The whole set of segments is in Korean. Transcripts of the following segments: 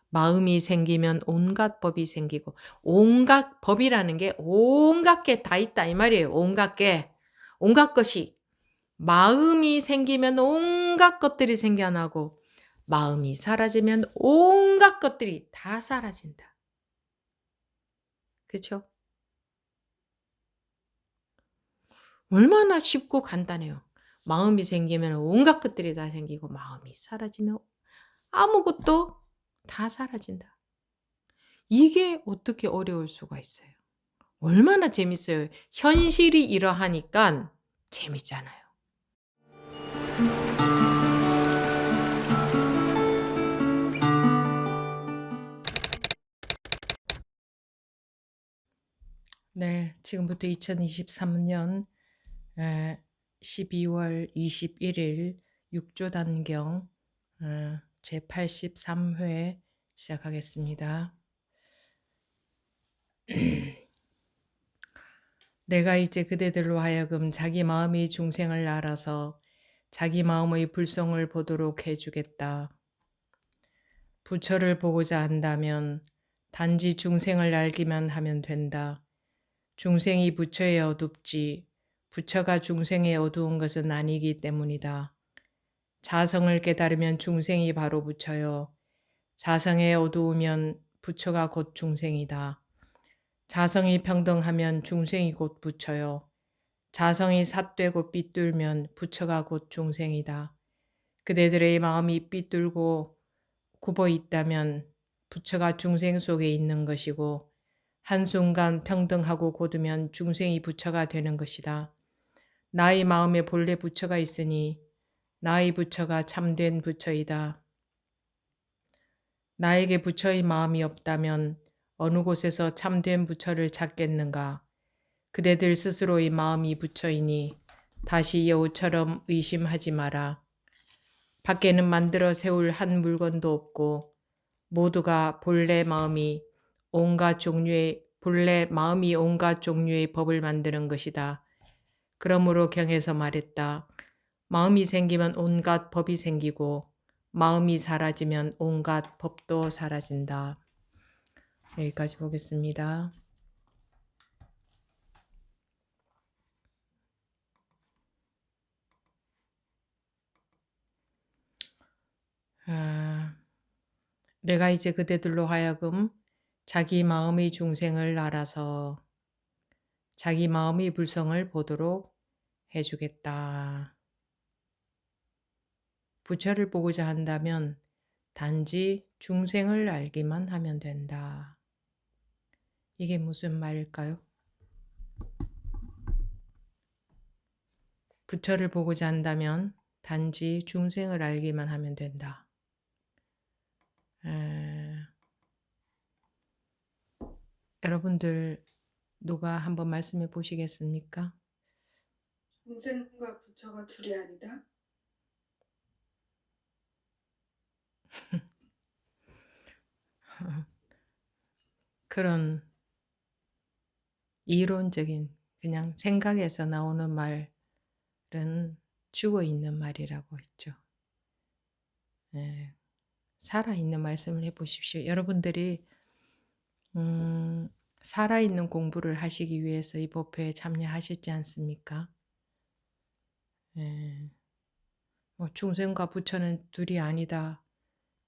마음이 생기면 온갖 법이 생기고, 온갖 법이라는 게 온갖 게 다 있다 이 말이에요. 온갖 게. 온갖 것이. 마음이 생기면 온갖 것들이 생겨나고, 마음이 사라지면 온갖 것들이 다 사라진다. 그쵸? 얼마나 쉽고 간단해요. 마음이 생기면 온갖 것들이 다 생기고, 마음이 사라지면 아무것도 다 사라진다. 이게 어떻게 어려울 수가 있어요? 얼마나 재밌어요. 현실이 이러하니까 재밌잖아요. 네, 지금부터 2023년 12월 21일 6조 단경 제83회 시작하겠습니다. 내가 이제 그대들로 하여금 자기 마음이 중생을 알아서 자기 마음의 불성을 보도록 해주겠다. 부처를 보고자 한다면 단지 중생을 알기만 하면 된다. 중생이 부처에 어둡지 부처가 중생에 어두운 것은 아니기 때문이다. 자성을 깨달으면 중생이 바로 부처요. 자성에 어두우면 부처가 곧 중생이다. 자성이 평등하면 중생이 곧 부처요. 자성이 삿되고 삐뚤면 부처가 곧 중생이다. 그대들의 마음이 삐뚤고 굽어 있다면 부처가 중생 속에 있는 것이고, 한순간 평등하고 곧으면 중생이 부처가 되는 것이다. 나의 마음에 본래 부처가 있으니 나의 부처가 참된 부처이다. 나에게 부처의 마음이 없다면 어느 곳에서 참된 부처를 찾겠는가? 그대들 스스로의 마음이 부처이니 다시 여우처럼 의심하지 마라. 밖에는 만들어 세울 한 물건도 없고 모두가 본래 마음이 온갖 종류의 법을 만드는 것이다. 그러므로 경에서 말했다. 마음이 생기면 온갖 법이 생기고 마음이 사라지면 온갖 법도 사라진다. 여기까지 보겠습니다. 내가 이제 그대들로 하여금 자기 마음의 중생을 알아서 자기 마음의 불성을 보도록 해주겠다. 부처를 보고자 한다면 단지 중생을 알기만 하면 된다. 이게 무슨 말일까요? 부처를 보고자 한다면 단지 중생을 알기만 하면 된다. 여러분들 누가 한번 말씀해 보시겠습니까? 중생과 부처가 둘이 아니다. 그런 이론적인 그냥 생각에서 나오는 말은 죽어 있는 말이라고 했죠. 살아있는 말씀을 해보십시오. 여러분들이 살아있는 공부를 하시기 위해서 이 법회에 참여하셨지 않습니까? 뭐 중생과 부처는 둘이 아니다.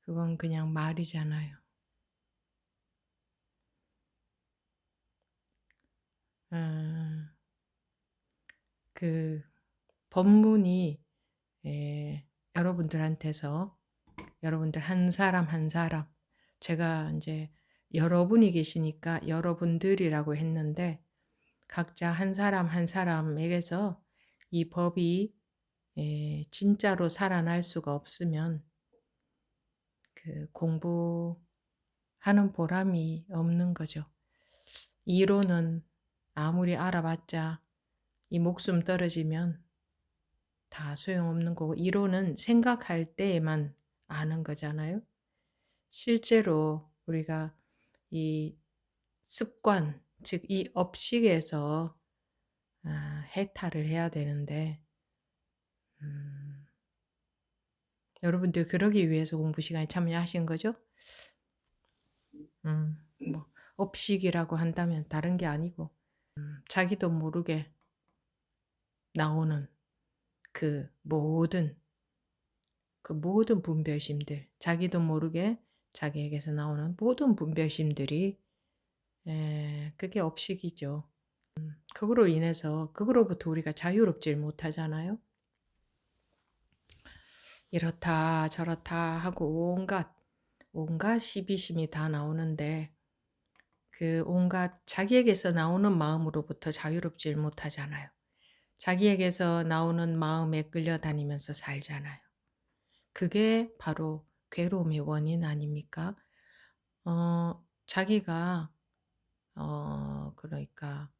그건 그냥 말이잖아요. 그 법문이 여러분들한테서 여러분들 한 사람 한 사람, 제가 이제 여러분이 계시니까 여러분들이라고 했는데 각자 한 사람 한 사람에게서 이 법이 진짜로 살아날 수가 없으면 그 공부하는 보람이 없는 거죠. 이론은 아무리 알아봤자 이 목숨 떨어지면 다 소용없는 거고, 이론은 생각할 때에만 아는 거잖아요. 실제로 우리가 이 습관, 즉 이 업식에서 해탈을 해야 되는데, 여러분들 그러기 위해서 공부 시간에 참여하신 거죠? 뭐 업식이라고 한다면 다른 게 아니고 자기도 모르게 나오는 그 모든 분별심들, 자기도 모르게 자기에게서 나오는 모든 분별심들이 그게 업식이죠. 그거로 인해서 그거로부터 우리가 자유롭질 못하잖아요. 이렇다 저렇다 하고 온갖 시비심이 다 나오는데 그 온갖 자기에게서 나오는 마음으로부터 자유롭질 못하잖아요. 자기에게서 나오는 마음에 끌려다니면서 살잖아요. 그게 바로 괴로움의 원인 아닙니까? 자기가 그러니까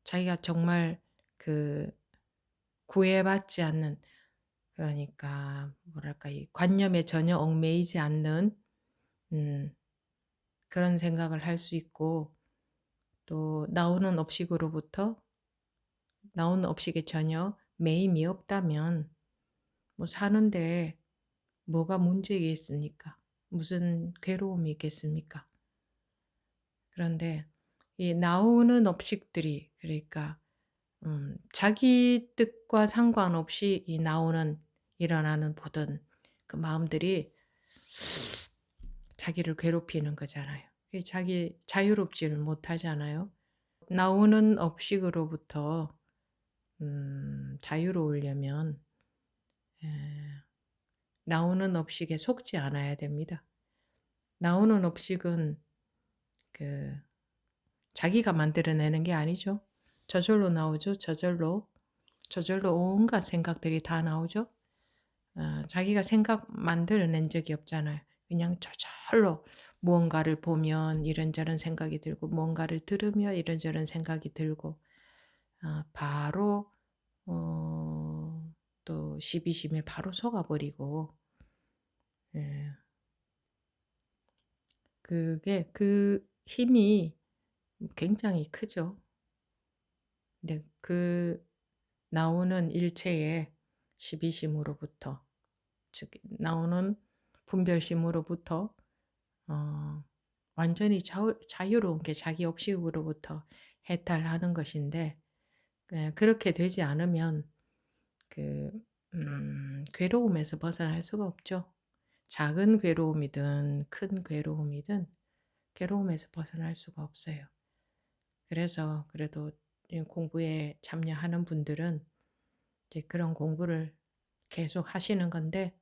자기가 정말 그 구애받지 않는, 그러니까 뭐랄까 이 관념에 전혀 얽매이지 않는 음 그런 생각을 할 수 있고, 또 나오는 업식에 전혀 매임이 없다면 뭐 사는데 뭐가 문제겠습니까? 무슨 괴로움이 있겠습니까? 그런데 이 나오는 업식들이, 그러니까 자기 뜻과 상관없이 이 일어나는 모든 그 마음들이 자기를 괴롭히는 거잖아요. 자기 자유롭지를 못하잖아요. 나오는 업식으로부터 자유로우려면 나오는 업식에 속지 않아야 됩니다. 나오는 업식은 그 자기가 만들어내는 게 아니죠. 저절로 나오죠. 저절로 온갖 생각들이 다 나오죠. 자기가 생각 만들어낸 적이 없잖아요. 그냥 저절로 무언가를 보면 이런저런 생각이 들고, 무언가를 들으며 이런저런 생각이 들고, 바로 또 시비심에 바로 속아버리고, 예. 그게 그 힘이 굉장히 크죠. 근데 그 나오는 일체의 시비심으로부터, 즉 나오는 분별심으로부터 완전히 자유로운 게 자기 업식으로부터 해탈하는 것인데, 그렇게 되지 않으면 그 괴로움에서 벗어날 수가 없죠. 작은 괴로움이든 큰 괴로움이든 괴로움에서 벗어날 수가 없어요. 그래서 그래도 이 공부에 참여하는 분들은 이제 그런 공부를 계속 하시는 건데,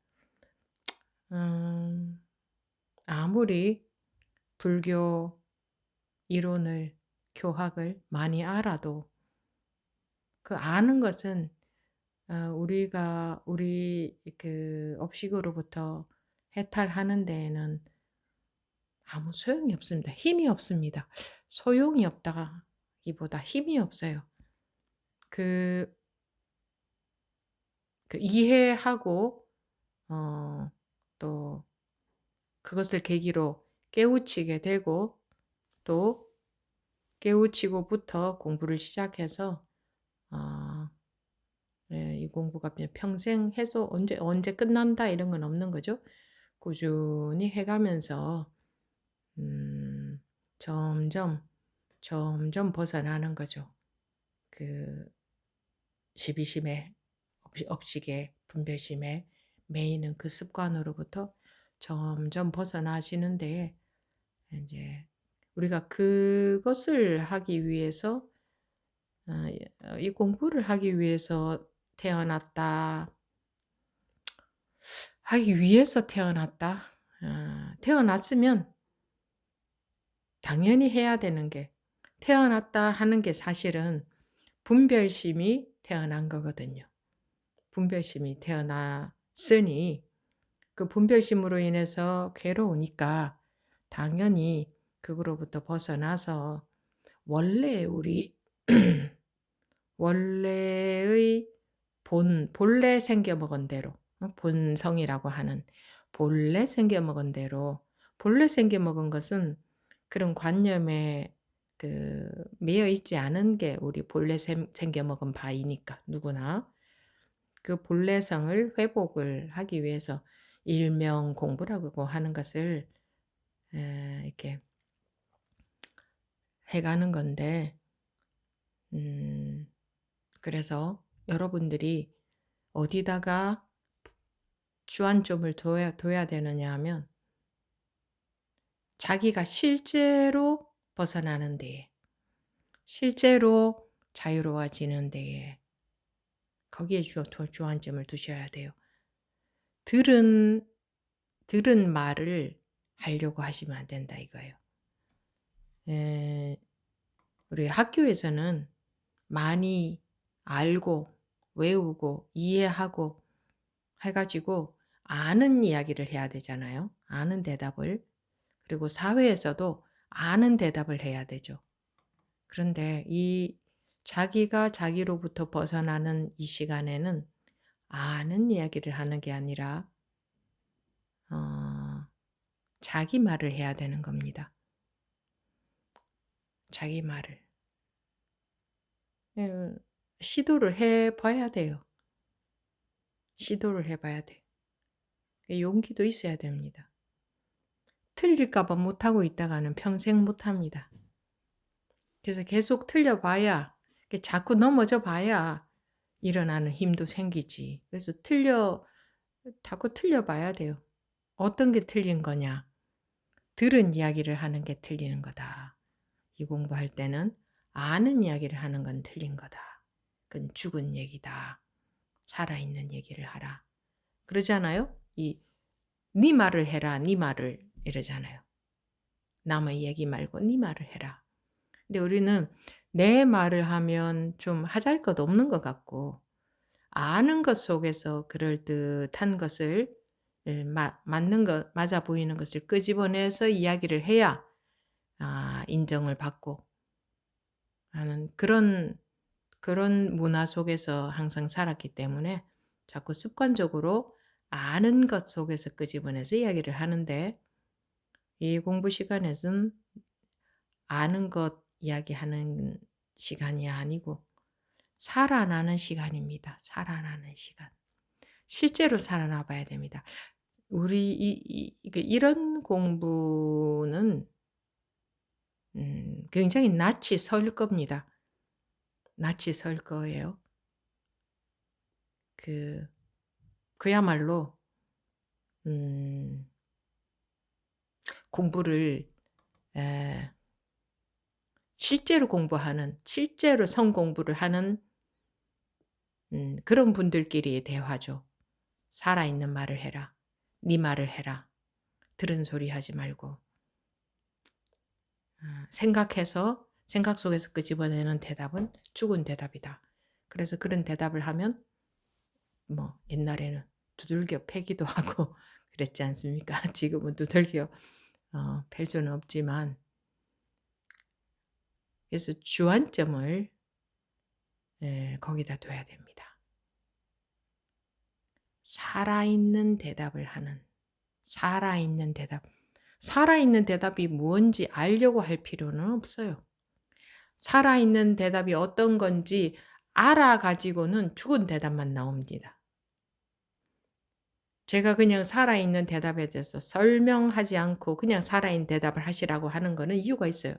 아무리 불교 이론을, 교학을 많이 알아도 그 아는 것은 우리 그 업식으로부터 해탈하는 데에는 아무 소용이 없습니다. 힘이 없습니다. 소용이 없다기보다 힘이 없어요. 그 이해하고 또 그것을 계기로 깨우치게 되고, 또 깨우치고부터 공부를 시작해서 이 공부가 그냥 평생 해서 언제 끝난다 이런 건 없는 거죠. 꾸준히 해가면서 점점 벗어나는 거죠. 그 시비심에, 업식에, 분별심에 매이는 그 습관으로부터 점점 벗어나시는데, 이제 우리가 그것을 하기 위해서 이 공부를 하기 위해서 태어났다. 태어났으면 당연히 해야 되는 게, 태어났다 하는 게 사실은 분별심이 태어난 거거든요. 분별심이 태어났으니 그 분별심으로 인해서 괴로우니까 당연히 그거로부터 벗어나서 원래의 본래 생겨먹은 대로, 본성이라고 하는 본래 생겨먹은 대로, 본래 생겨먹은 것은 그런 관념에 매여 있지 않은 게 우리 본래 생겨먹은 바이니까, 누구나 그 본래성을 회복을 하기 위해서 일명 공부라고 하는 것을 이렇게 해가는 건데, 그래서 여러분들이 어디다가 주안점을 둬야 되느냐 하면 자기가 실제로 벗어나는 데에, 실제로 자유로워지는 데에 거기에 주안점을 두셔야 돼요. 들은 말을 하려고 하시면 안 된다 이거예요. 우리 학교에서는 많이 알고 외우고 이해하고 해가지고 아는 이야기를 해야 되잖아요. 아는 대답을. 그리고 사회에서도 아는 대답을 해야 되죠. 그런데 이 자기가 자기로부터 벗어나는 이 시간에는 아는 이야기를 하는 게 아니라 자기 말을 해야 되는 겁니다. 자기 말을. 시도를 해봐야 돼요. 시도를 해봐야 돼. 용기도 있어야 됩니다. 틀릴까봐 못하고 있다가는 평생 못합니다. 그래서 계속 틀려봐야, 자꾸 넘어져 봐야 일어나는 힘도 생기지. 그래서 자꾸 틀려봐야 돼요. 어떤 게 틀린 거냐? 들은 이야기를 하는 게 틀리는 거다. 이 공부할 때는 아는 이야기를 하는 건 틀린 거다. 그건 죽은 얘기다. 살아있는 얘기를 하라. 그러잖아요? 네 말을 해라. 네 말을 이러잖아요. 남의 얘기 말고 네 말을 해라. 근데 우리는 내 말을 하면 좀 하잘것 없는 것 같고 아는 것 속에서 그럴듯한 것을 맞는 것, 맞아 보이는 것을 끄집어내서 이야기를 해야 인정을 받고 하는 그런 문화 속에서 항상 살았기 때문에 자꾸 습관적으로 아는 것 속에서 끄집어내서 이야기를 하는데 이 공부 시간에는 아는 것 이야기하는 시간이 아니고 살아나는 시간입니다. 살아나는 시간. 실제로 살아나 봐야 됩니다. 우리 이런 공부는 굉장히 낯이 설 겁니다. 낯이 설 거예요. 그야말로 공부를 실제로 공부하는, 실제로 성공부를 하는 그런 분들끼리의 대화죠. 살아있는 말을 해라. 네 말을 해라. 들은 소리 하지 말고. 생각해서 생각 속에서 끄집어내는 대답은 죽은 대답이다. 그래서 그런 대답을 하면 뭐 옛날에는 두들겨 패기도 하고 그랬지 않습니까? 지금은 두들겨 팰 수는 없지만 그래서 주안점을 거기다 둬야 됩니다. 살아있는 대답을 하는 살아있는 대답. 살아있는 대답이 뭔지 알려고 할 필요는 없어요. 살아있는 대답이 어떤 건지 알아가지고는 죽은 대답만 나옵니다. 제가 그냥 살아있는 대답에 대해서 설명하지 않고 그냥 살아있는 대답을 하시라고 하는 거는 이유가 있어요.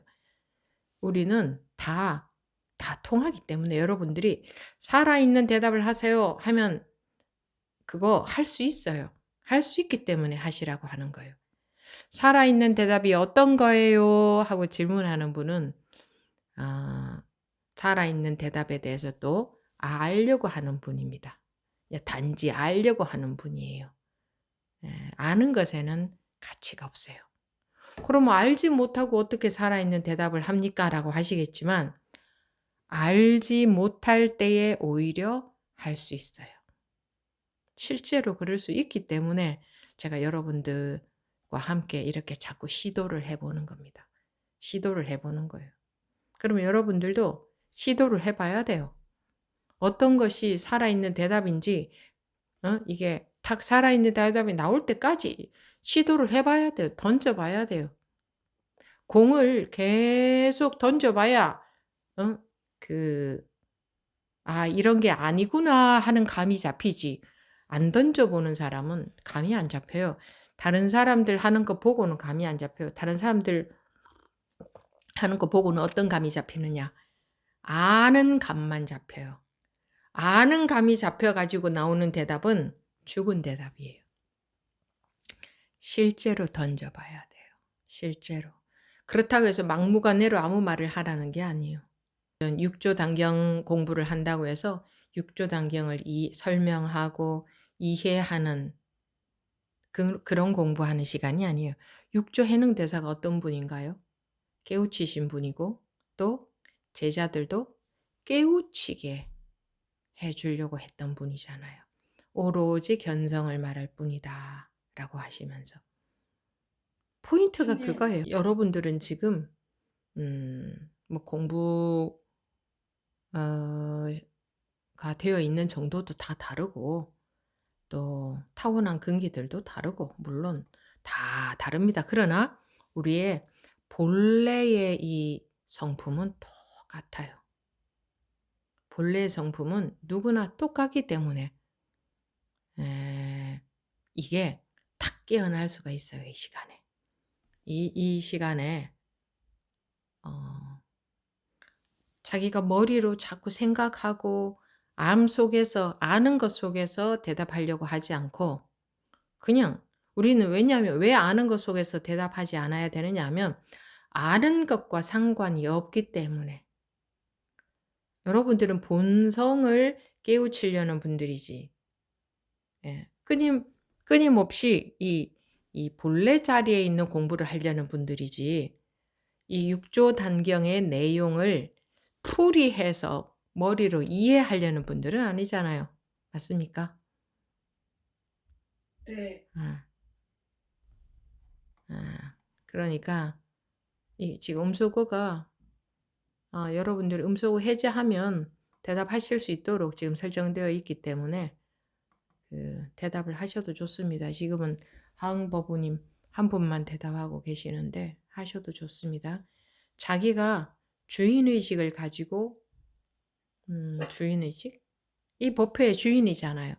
우리는 다 통하기 때문에 여러분들이 살아있는 대답을 하세요 하면 그거 할 수 있어요. 할 수 있기 때문에 하시라고 하는 거예요. 살아있는 대답이 어떤 거예요? 하고 질문하는 분은 살아있는 대답에 대해서 또 알려고 하는 분입니다. 단지 알려고 하는 분이에요. 아는 것에는 가치가 없어요. 그러면 알지 못하고 어떻게 살아있는 대답을 합니까? 라고 하시겠지만 알지 못할 때에 오히려 할 수 있어요. 실제로 그럴 수 있기 때문에 제가 여러분들과 함께 이렇게 자꾸 시도를 해보는 겁니다. 시도를 해보는 거예요. 그러면 여러분들도 시도를 해봐야 돼요. 어떤 것이 살아있는 대답인지 이게 탁 살아있는 대답이 나올 때까지 시도를 해봐야 돼요. 던져봐야 돼요. 공을 계속 던져봐야 이런 게 아니구나 하는 감이 잡히지. 안 던져보는 사람은 감이 안 잡혀요. 다른 사람들 하는 거 보고는 감이 안 잡혀요. 다른 사람들 하는 거 보고는 어떤 감이 잡히느냐? 아는 감만 잡혀요. 아는 감이 잡혀가지고 나오는 대답은 죽은 대답이에요. 실제로 던져봐야 돼요. 실제로. 그렇다고 해서 막무가내로 아무 말을 하라는 게 아니에요. 6조 단경 공부를 한다고 해서 6조 단경을 설명하고 이해하는 그런 공부하는 시간이 아니에요. 6조 해능 대사가 어떤 분인가요? 깨우치신 분이고 또 제자들도 깨우치게 해주려고 했던 분이잖아요. 오로지 견성을 말할 뿐이다 라고 하시면서 포인트가 신기해요. 그거예요. 여러분들은 지금 뭐 공부가 되어 있는 정도도 다 다르고 또 타고난 근기들도 다르고 물론 다 다릅니다. 그러나 우리의 본래의 이 성품은 똑같아요. 본래의 성품은 누구나 똑같기 때문에 이게 탁 깨어날 수가 있어요. 이 시간에. 이 시간에 자기가 머리로 자꾸 생각하고 속에서 아는 것 속에서 대답하려고 하지 않고 그냥 우리는 왜냐하면 왜 아는 것 속에서 대답하지 않아야 되느냐 하면 아는 것과 상관이 없기 때문에 여러분들은 본성을 깨우치려는 분들이지 끊임없이 이 본래 자리에 있는 공부를 하려는 분들이지 이 6조 단경의 내용을 풀이해서 머리로 이해하려는 분들은 아니잖아요. 맞습니까? 네. 그러니까 지금 음소거가 여러분들이 음소거 해제하면 대답하실 수 있도록 지금 설정되어 있기 때문에 대답을 하셔도 좋습니다. 지금은 하응버부님 한 분만 대답하고 계시는데 하셔도 좋습니다. 자기가 주인의식을 가지고 주인의식? 이 법회의 주인이잖아요.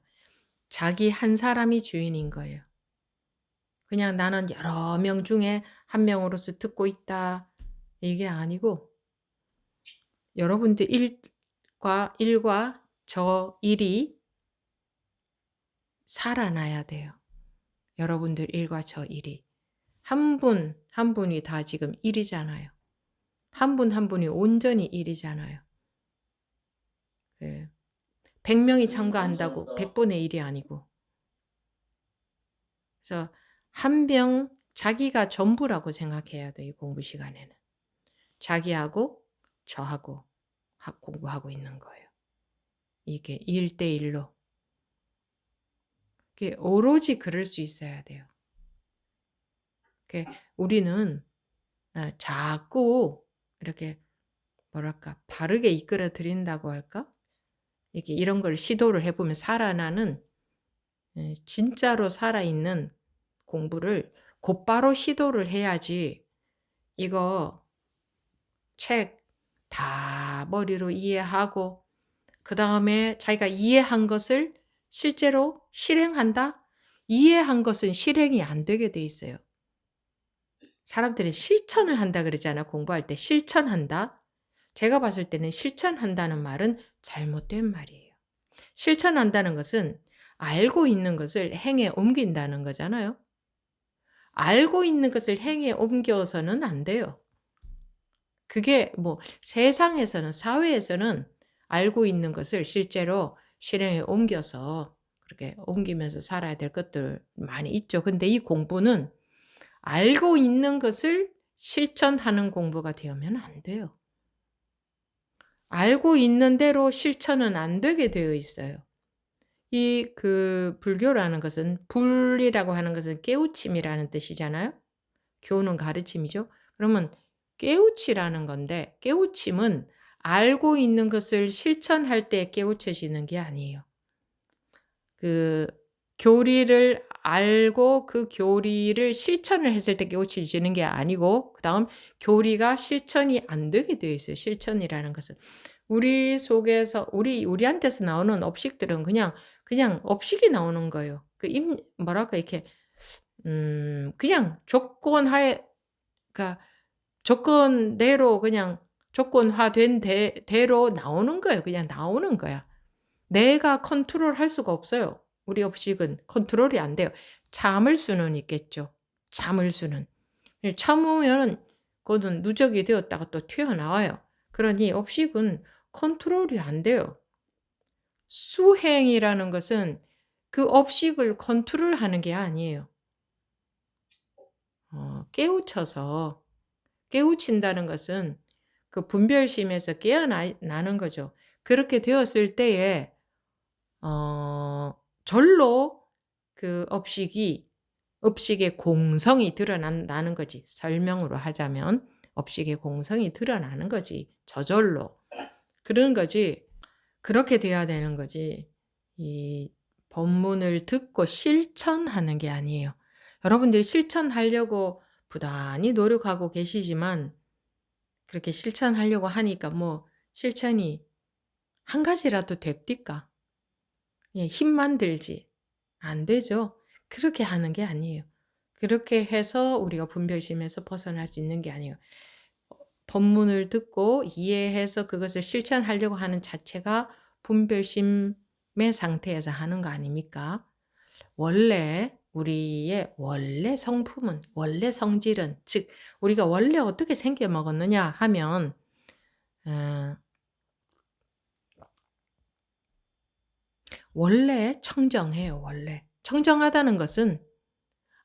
자기 한 사람이 주인인 거예요. 그냥 나는 여러 명 중에 한 명으로서 듣고 있다. 이게 아니고 여러분들 일과 저 일이 살아나야 돼요. 여러분들 일과 저 일이. 한 분 한 분이 다 지금 일이잖아요. 한 분 한 분이 온전히 일이잖아요. 100명이 참가한다고 감사합니다. 100분의 1이 아니고. 그래서 한 명 자기가 전부라고 생각해야 돼요. 이 공부 시간에는. 자기하고 저하고 공부하고 있는 거예요. 이게 1대1로. 오로지 그럴 수 있어야 돼요. 우리는 자꾸 이렇게 뭐랄까 바르게 이끌어 드린다고 할까? 이렇게 이런 걸 시도를 해보면 살아나는 진짜로 살아있는 공부를 곧바로 시도를 해야지 이거 책 다 머리로 이해하고 그 다음에 자기가 이해한 것을 실제로 실행한다? 이해한 것은 실행이 안 되게 돼 있어요. 사람들은 실천을 한다 그러잖아. 공부할 때 실천한다. 제가 봤을 때는 실천한다는 말은 잘못된 말이에요. 실천한다는 것은 알고 있는 것을 행에 옮긴다는 거잖아요. 알고 있는 것을 행에 옮겨서는 안 돼요. 그게 뭐 세상에서는 사회에서는 알고 있는 것을 실제로 실행에 옮겨서 그렇게 옮기면서 살아야 될 것들 많이 있죠. 근데 이 공부는 알고 있는 것을 실천하는 공부가 되면 안 돼요. 알고 있는 대로 실천은 안 되게 되어 있어요. 불교라는 것은 불이라고 하는 것은 깨우침이라는 뜻이잖아요. 교는 가르침이죠. 그러면 깨우치라는 건데 깨우침은 알고 있는 것을 실천할 때 깨우쳐지는 게 아니에요. 교리를 알고 그 교리를 실천을 했을 때 깨우쳐지는 게 아니고 그다음 교리가 실천이 안 되게 되어 있어요. 실천이라는 것은. 우리 속에서 우리한테서 나오는 업식들은 그냥 업식이 나오는 거예요. 뭐랄까 이렇게 그냥 조건하에, 그러니까 조건대로 그냥 조건화된 대로 나오는 거예요. 그냥 나오는 거야. 내가 컨트롤할 수가 없어요. 우리 업식은 컨트롤이 안 돼요. 참을 수는 있겠죠. 참을 수는. 참으면 그거는 누적이 되었다가 또 튀어나와요. 그러니 업식은 컨트롤이 안 돼요. 수행이라는 것은 그 업식을 컨트롤하는 게 아니에요. 깨우쳐서, 깨우친다는 것은 그 분별심에서 깨어나는 거죠. 그렇게 되었을 때에 절로 그 업식의 공성이 드러나는 거지. 설명으로 하자면 업식의 공성이 드러나는 거지. 저절로. 그런 거지. 그렇게 돼야 되는 거지. 이 법문을 듣고 실천하는 게 아니에요. 여러분들이 실천하려고 부단히 노력하고 계시지만 그렇게 실천하려고 하니까 뭐 실천이 한 가지라도 됩니까? 예, 힘만 들지. 안 되죠. 그렇게 하는 게 아니에요. 그렇게 해서 우리가 분별심에서 벗어날 수 있는 게 아니에요. 법문을 듣고 이해해서 그것을 실천하려고 하는 자체가 분별심의 상태에서 하는 거 아닙니까? 원래 우리의 원래 성품은, 원래 성질은, 즉 우리가 원래 어떻게 생겨 먹었느냐 하면 원래 청정해요. 원래 청정하다는 것은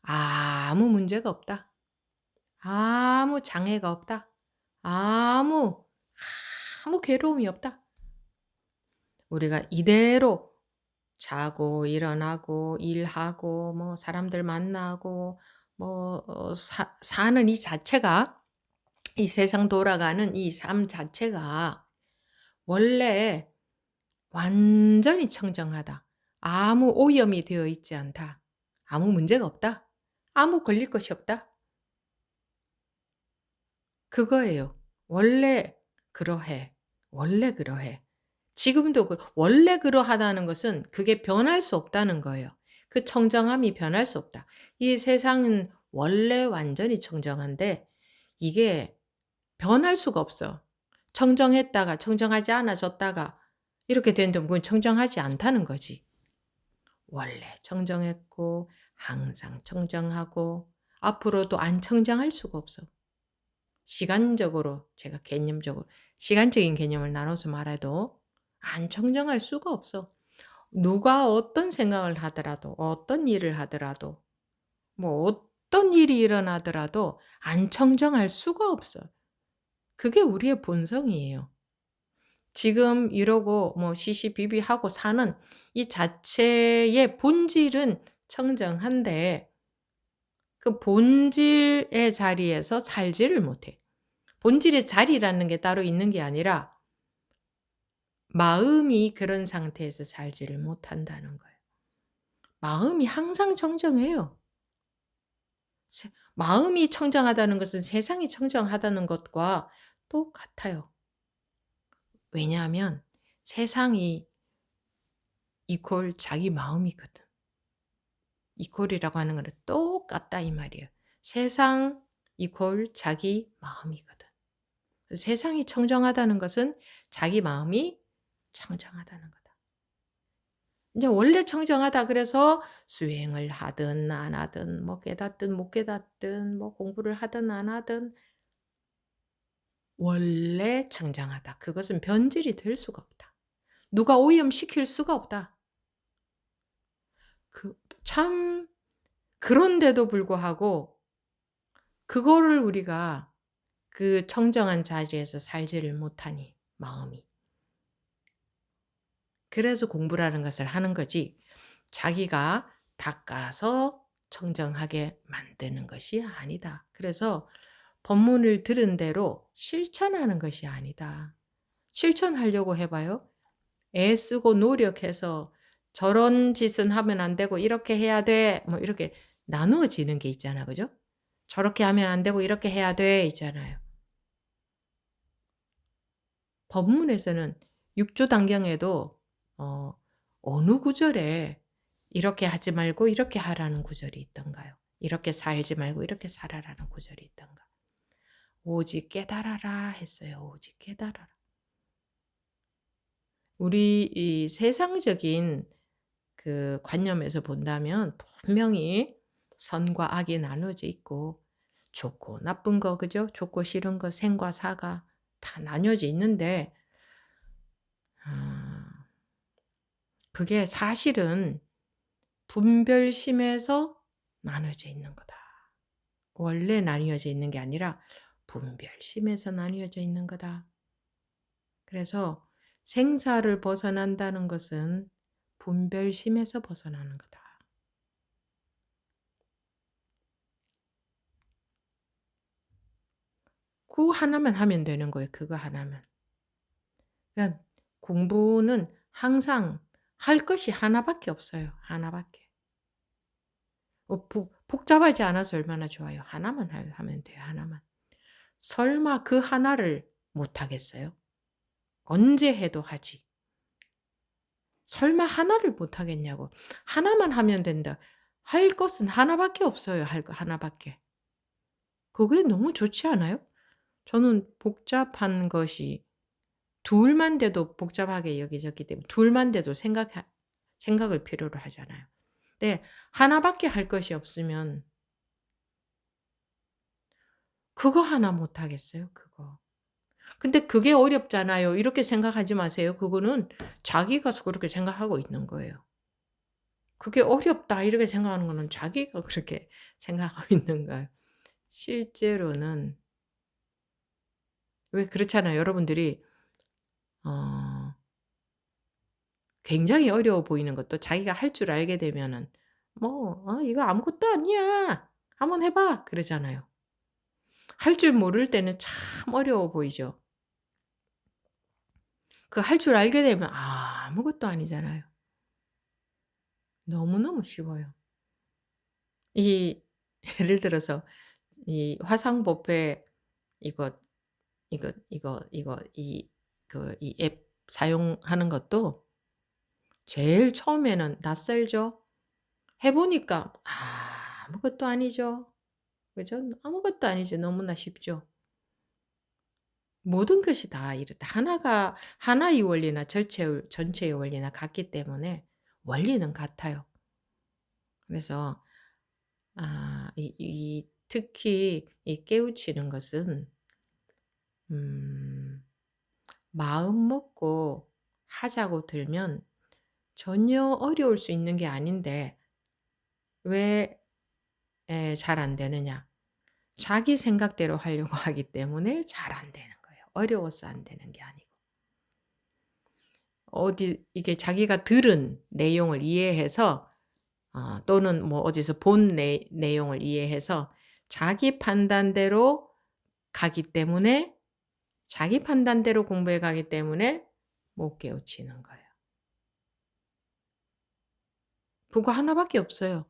아무 문제가 없다. 아무 장애가 없다. 아무 괴로움이 없다. 우리가 이대로 자고 일어나고 일하고 뭐 사람들 만나고 뭐 사는 이 자체가, 이 세상 돌아가는 이 삶 자체가 원래 완전히 청정하다. 아무 오염이 되어 있지 않다. 아무 문제가 없다. 아무 걸릴 것이 없다. 그거예요. 원래 그러해. 원래 그러해. 지금도 원래 그러하다는 것은 그게 변할 수 없다는 거예요. 그 청정함이 변할 수 없다. 이 세상은 원래 완전히 청정한데 이게 변할 수가 없어. 청정했다가 청정하지 않아졌다가 이렇게 된다면 그건 청정하지 않다는 거지. 원래 청정했고 항상 청정하고 앞으로도 안 청정할 수가 없어. 시간적으로, 제가 개념적으로 시간적인 개념을 나눠서 말해도 안 청정할 수가 없어. 누가 어떤 생각을 하더라도, 어떤 일을 하더라도, 뭐 어떤 일이 일어나더라도 안 청정할 수가 없어. 그게 우리의 본성이에요. 지금 이러고 뭐 시시비비하고 사는 이 자체의 본질은 청정한데 그 본질의 자리에서 살지를 못해. 본질의 자리라는 게 따로 있는 게 아니라 마음이 그런 상태에서 살지를 못한다는 거예요. 마음이 항상 청정해요. 마음이 청정하다는 것은 세상이 청정하다는 것과 똑같아요. 왜냐하면 세상이 이퀄 자기 마음이거든. 이퀄이라고 하는 거는 똑같다 이 말이에요. 세상 이퀄 자기 마음이거든. 세상이 청정하다는 것은 자기 마음이 청정하다는 거다. 이제 원래 청정하다 그래서 수행을 하든 안 하든 뭐 깨닫든 못 깨닫든 뭐 공부를 하든 안 하든 원래 청정하다. 그것은 변질이 될 수가 없다. 누가 오염시킬 수가 없다. 참 그런데도 불구하고 그거를 우리가 그 청정한 자리에서 살지를 못하니 마음이. 그래서 공부라는 것을 하는 거지 자기가 닦아서 청정하게 만드는 것이 아니다. 그래서 법문을 들은 대로 실천하는 것이 아니다. 실천하려고 해봐요. 애쓰고 노력해서 저런 짓은 하면 안 되고 이렇게 해야 돼. 뭐 이렇게 나누어지는 게 있잖아. 그죠? 저렇게 하면 안 되고 이렇게 해야 돼. 있잖아요. 법문에서는 6조 단경에도 어느 구절에 이렇게 하지 말고 이렇게 하라는 구절이 있던가요? 이렇게 살지 말고 이렇게 살아라는 구절이 있던가. 오직 깨달아라 했어요. 오직 깨달아라. 우리 이 세상적인 그 관념에서 본다면 분명히 선과 악이 나누어져 있고 좋고 나쁜 거 그죠? 좋고 싫은 거 생과 사가 다 나뉘어져 있는데 그게 사실은 분별심에서 나뉘어져 있는 거다. 원래 나뉘어져 있는 게 아니라 분별심에서 나뉘어져 있는 거다. 그래서 생사를 벗어난다는 것은 분별심에서 벗어나는 거다. 그 하나만 하면 되는 거예요. 그거 하나만. 그러니까 공부는 항상 할 것이 하나밖에 없어요. 하나밖에. 복잡하지 않아서 얼마나 좋아요. 하나만 하면 돼요. 하나만. 설마 그 하나를 못 하겠어요? 언제 해도 하지. 설마 하나를 못 하겠냐고. 하나만 하면 된다. 할 것은 하나밖에 없어요. 할 거 하나밖에. 그게 너무 좋지 않아요? 저는 복잡한 것이 둘만 돼도 복잡하게 여겨졌기 때문에 둘만 돼도 생각을 필요로 하잖아요. 근데 하나밖에 할 것이 없으면 그거 하나 못 하겠어요? 그거. 근데 그게 어렵잖아요. 이렇게 생각하지 마세요. 그거는 자기가 그렇게 생각하고 있는 거예요. 그게 어렵다 이렇게 생각하는 거는 자기가 그렇게 생각하고 있는 거예요. 실제로는 왜 그렇잖아요. 여러분들이 어 굉장히 어려워 보이는 것도 자기가 할 줄 알게 되면은 뭐 이거 아무것도 아니야. 한번 해 봐." 그러잖아요. 할 줄 모를 때는 참 어려워 보이죠. 그 할 줄 알게 되면 아무것도 아니잖아요. 너무너무 쉬워요. 이 예를 들어서 이 화상보폐 이거 이 앱 사용하는 것도 제일 처음에는 낯설죠. 해 보니까 아무것도 아니죠. 그죠? 아무것도 아니죠. 너무나 쉽죠. 모든 것이 다 이렇다. 하나의 원리나 전체의 원리나 같기 때문에 원리는 같아요. 그래서 특히 이 깨우치는 것은 음 마음 먹고 하자고 들면 전혀 어려울 수 있는 게 아닌데 왜 잘 안 되느냐? 자기 생각대로 하려고 하기 때문에 잘 안 되는 거예요. 어려워서 안 되는 게 아니고. 이게 자기가 들은 내용을 이해해서 또는 뭐 어디서 본 내용을 이해해서 자기 판단대로 가기 때문에 자기 판단대로 공부해 가기 때문에 못 깨우치는 거예요. 그거 하나밖에 없어요.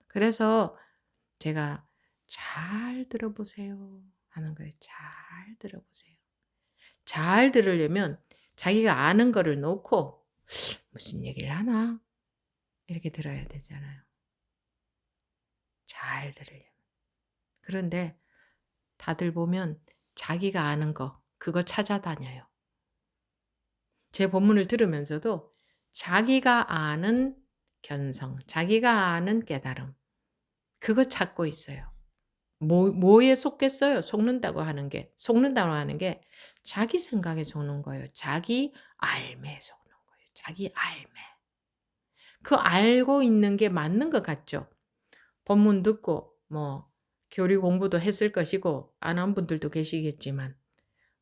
그래서 제가 "잘 들어보세요." 하는 거예요. 잘 들어보세요. 잘 들으려면 자기가 아는 거를 놓고 '무슨 얘기를 하나?' 이렇게 들어야 되잖아요. 잘 들으려면. 그런데 다들 보면 자기가 아는 거 그거 찾아다녀요. 제 본문을 들으면서도 자기가 아는 견성, 자기가 아는 깨달음 그거 찾고 있어요. 뭐에 속겠어요? 속는다고 하는 게 자기 생각에 속는 거예요. 자기 알매에 속는 거예요. 자기 알매. 그 알고 있는 게 맞는 것 같죠? 본문 듣고 뭐 교리 공부도 했을 것이고 안 한 분들도 계시겠지만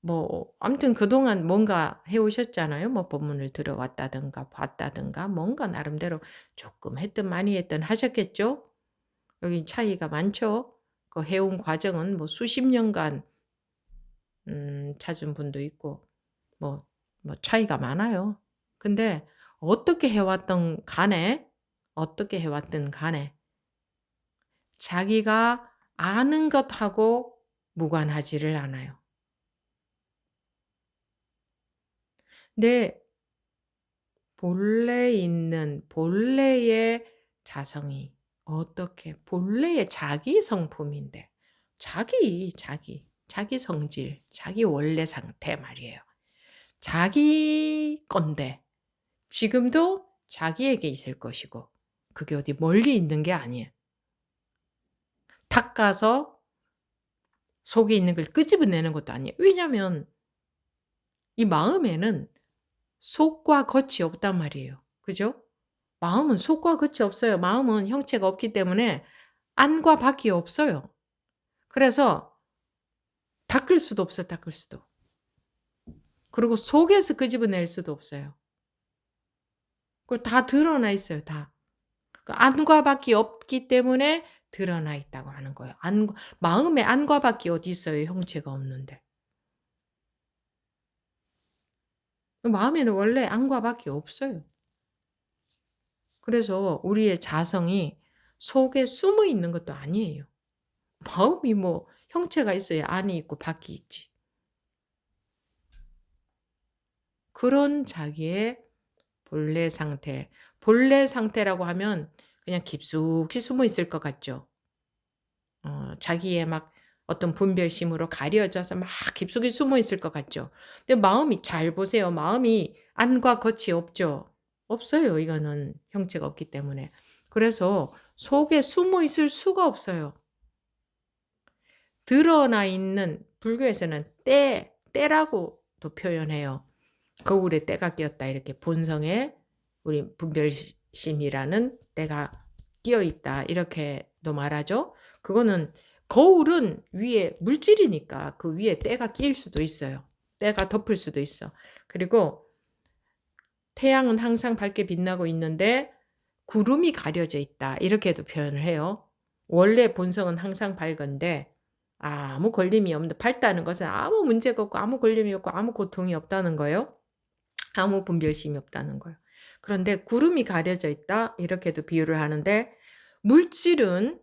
뭐 아무튼 그동안 뭔가 해 오셨잖아요. 뭐 본문을 들어왔다든가 봤다든가 뭔가 나름대로 조금 했든 많이 했든 하셨겠죠? 여긴 차이가 많죠. 그 해온 과정은 뭐 수십 년간 찾은 분도 있고 뭐 차이가 많아요. 근데 어떻게 어떻게 해 왔든 간에 자기가 아는 것하고 무관하지를 않아요. 내 본래의 자성이 어떻게 본래의 자기 성품인데 자기 성질, 자기 원래 상태 말이에요. 자기 건데 지금도 자기에게 있을 것이고 그게 어디 멀리 있는 게 아니에요. 닦아서 속에 있는 걸 끄집어내는 것도 아니에요. 왜냐하면 이 마음에는 속과 겉이 없단 말이에요. 그죠? 마음은 속과 겉이 없어요. 마음은 형체가 없기 때문에 안과 밖이 없어요. 그래서 닦을 수도 없어요. 닦을 수도. 그리고 속에서 끄집어낼 수도 없어요. 그거 다 드러나 있어요. 다. 그 안과 밖이 없기 때문에 드러나 있다고 하는 거예요. 마음에 안과 밖이 어디 있어요. 형체가 없는데. 마음에는 원래 안과 밖이 없어요. 그래서 우리의 자성이 속에 숨어 있는 것도 아니에요. 마음이 뭐 형체가 있어야 안이 있고 밖이 있지. 그런 자기의 본래 상태. 본래 상태라고 하면 그냥 깊숙이 숨어 있을 것 같죠. 자기의 막 어떤 분별심으로 가려져서 막 깊숙이 숨어 있을 것 같죠. 근데 마음이 잘 보세요. 마음이 안과 겉이 없죠. 없어요. 이거는 형체가 없기 때문에. 그래서 속에 숨어 있을 수가 없어요. 드러나 있는 불교에서는 때라고도 표현해요. 거울에 때가 끼었다. 이렇게 본성에 우리 분별심이라는 때가 끼어 있다. 이렇게도 말하죠. 그거는 거울은 위에 물질이니까 그 위에 때가 끼일 수도 있어요. 때가 덮을 수도 있어. 그리고 태양은 항상 밝게 빛나고 있는데 구름이 가려져 있다. 이렇게도 표현을 해요. 원래 본성은 항상 밝은데 아무 걸림이 없는 밝다는 것은 아무 문제가 없고 아무 걸림이 없고 아무 고통이 없다는 거예요. 아무 분별심이 없다는 거예요. 그런데 구름이 가려져 있다. 이렇게도 비유를 하는데 물질은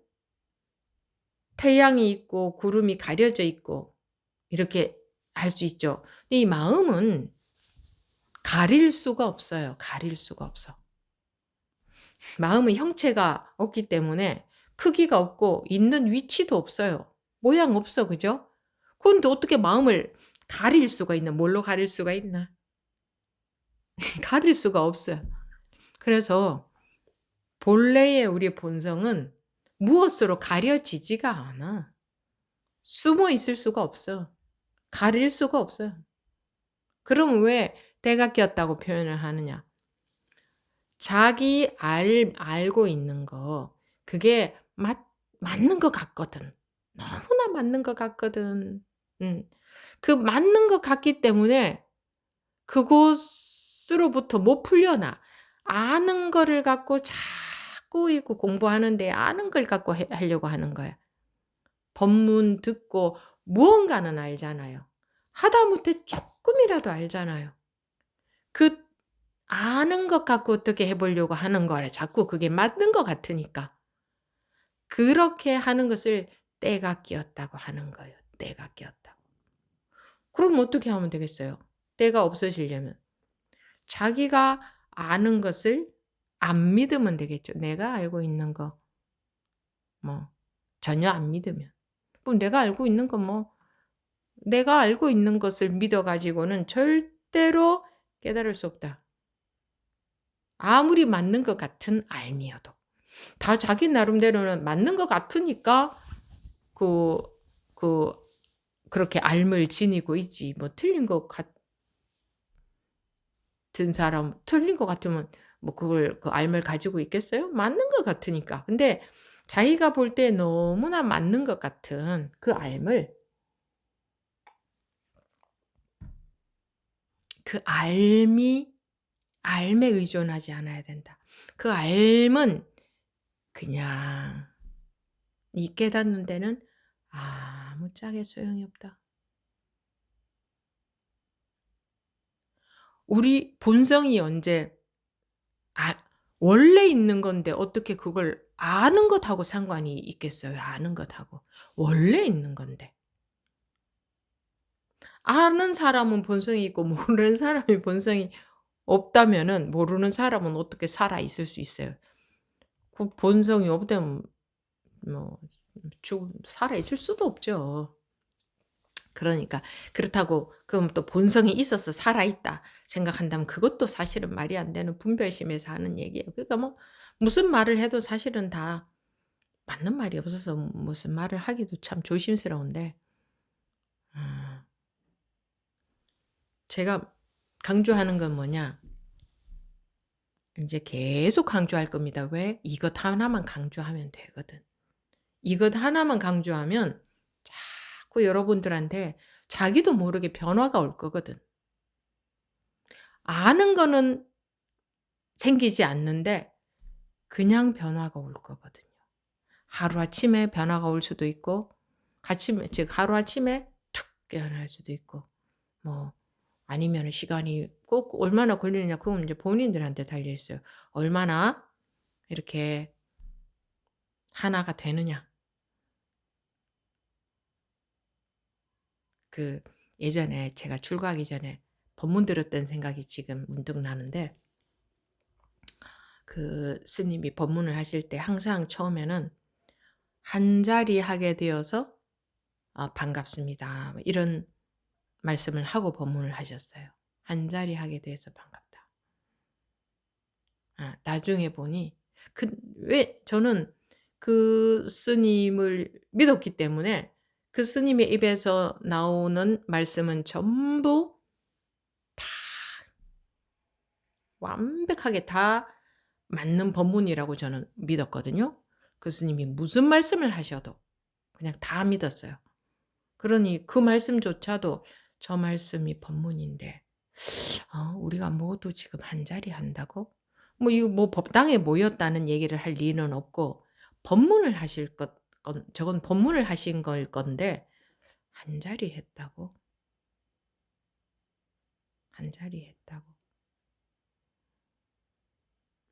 태양이 있고 구름이 가려져 있고 이렇게 할 수 있죠. 근데 이 마음은 가릴 수가 없어요. 가릴 수가 없어. 마음은 형체가 없기 때문에 크기가 없고 있는 위치도 없어요. 모양 없어. 그죠? 그런데 어떻게 마음을 가릴 수가 있나? 뭘로 가릴 수가 있나? 가릴 수가 없어요. 그래서 본래의 우리 본성은 무엇으로 가려지지가 않아. 숨어 있을 수가 없어. 가릴 수가 없어요. 그럼 왜 때가 끼었다고 표현을 하느냐? 자기 알고 있는 거 그게 맞는 것 같거든. 너무나 맞는 것 같거든. 그 맞는 것 같기 때문에 그곳으로부터 못 풀려나. 아는 거를 갖고 자꾸 이거 공부하는데 아는 걸 갖고 하려고 하는 거야. 법문 듣고 무언가는 알잖아요. 하다못해 조금이라도 알잖아요. 그 아는 것 갖고 어떻게 해보려고 하는 거래. 자꾸 그게 맞는 것 같으니까. 그렇게 하는 것을 때가 끼었다고 하는 거예요. 때가 끼었다고. 그럼 어떻게 하면 되겠어요? 때가 없어지려면. 자기가 아는 것을 안 믿으면 되겠죠. 내가 알고 있는 거 뭐 전혀 안 믿으면. 그럼 내가 알고 있는 거 내가 알고 있는 것을 믿어 가지고는 절대로 깨달을 수 없다. 아무리 맞는 것 같은 알미여도. 다 자기 나름대로는 맞는 것 같으니까 그 그렇게 알을 지니고 있지. 뭐 틀린 것 같은 사람 틀린 것 같으면 뭐 그걸 그 알을 가지고 있겠어요? 맞는 것 같으니까. 근데 자기가 볼 때 너무나 맞는 것 같은 그 알을 그 알에 의존하지 않아야 된다. 그 알은 그냥 이 깨닫는 데는 아무짝에 소용이 없다. 우리 본성이 언제 원래 있는 건데 어떻게 그걸 아는 것하고 상관이 있겠어요? 아는 것하고. 원래 있는 건데. 아는 사람은 본성이 있고 모르는 사람이 본성이 없다면은 모르는 사람은 어떻게 살아 있을 수 있어요? 그 본성이 없다면 뭐 살아 있을 수도 없죠. 그러니까 그렇다고 그럼 또 본성이 있어서 살아있다 생각한다면 그것도 사실은 말이 안 되는 분별심에서 하는 얘기예요. 그러니까 뭐 무슨 말을 해도 사실은 다 맞는 말이 없어서 무슨 말을 하기도 참 조심스러운데 제가 강조하는 건 뭐냐? 이제 계속 강조할 겁니다. 왜? 이것 하나만 강조하면 되거든. 이것 하나만 강조하면 자꾸 여러분들한테 자기도 모르게 변화가 올 거거든. 아는 거는 생기지 않는데 그냥 변화가 올 거거든요. 하루아침에 변화가 올 수도 있고 즉 하루아침에 툭 깨어날 수도 있고 뭐 아니면 시간이 꼭 얼마나 걸리느냐 그건 이제 본인들한테 달려 있어요. 얼마나 이렇게 하나가 되느냐. 그 예전에 제가 출가하기 전에 법문 들었던 생각이 지금 문득 나는데 그 스님이 법문을 하실 때 항상 처음에는 한 자리 하게 되어서 반갑습니다. 뭐 이런 말씀을 하고 법문을 하셨어요. 한 자리 하게 돼서 반갑다. 나중에 보니 왜 저는 그 스님을 믿었기 때문에 그 스님의 입에서 나오는 말씀은 전부 다 완벽하게 다 맞는 법문이라고 저는 믿었거든요. 그 스님이 무슨 말씀을 하셔도 그냥 다 믿었어요. 그러니 그 말씀조차도 저 말씀이 법문인데 우리가 모두 지금 한 자리 한다고? 뭐 이거 뭐 법당에 모였다는 얘기를 할 리는 없고 법문을 하실 저건 법문을 하신 걸 건데 한 자리 했다고? 한 자리 했다고?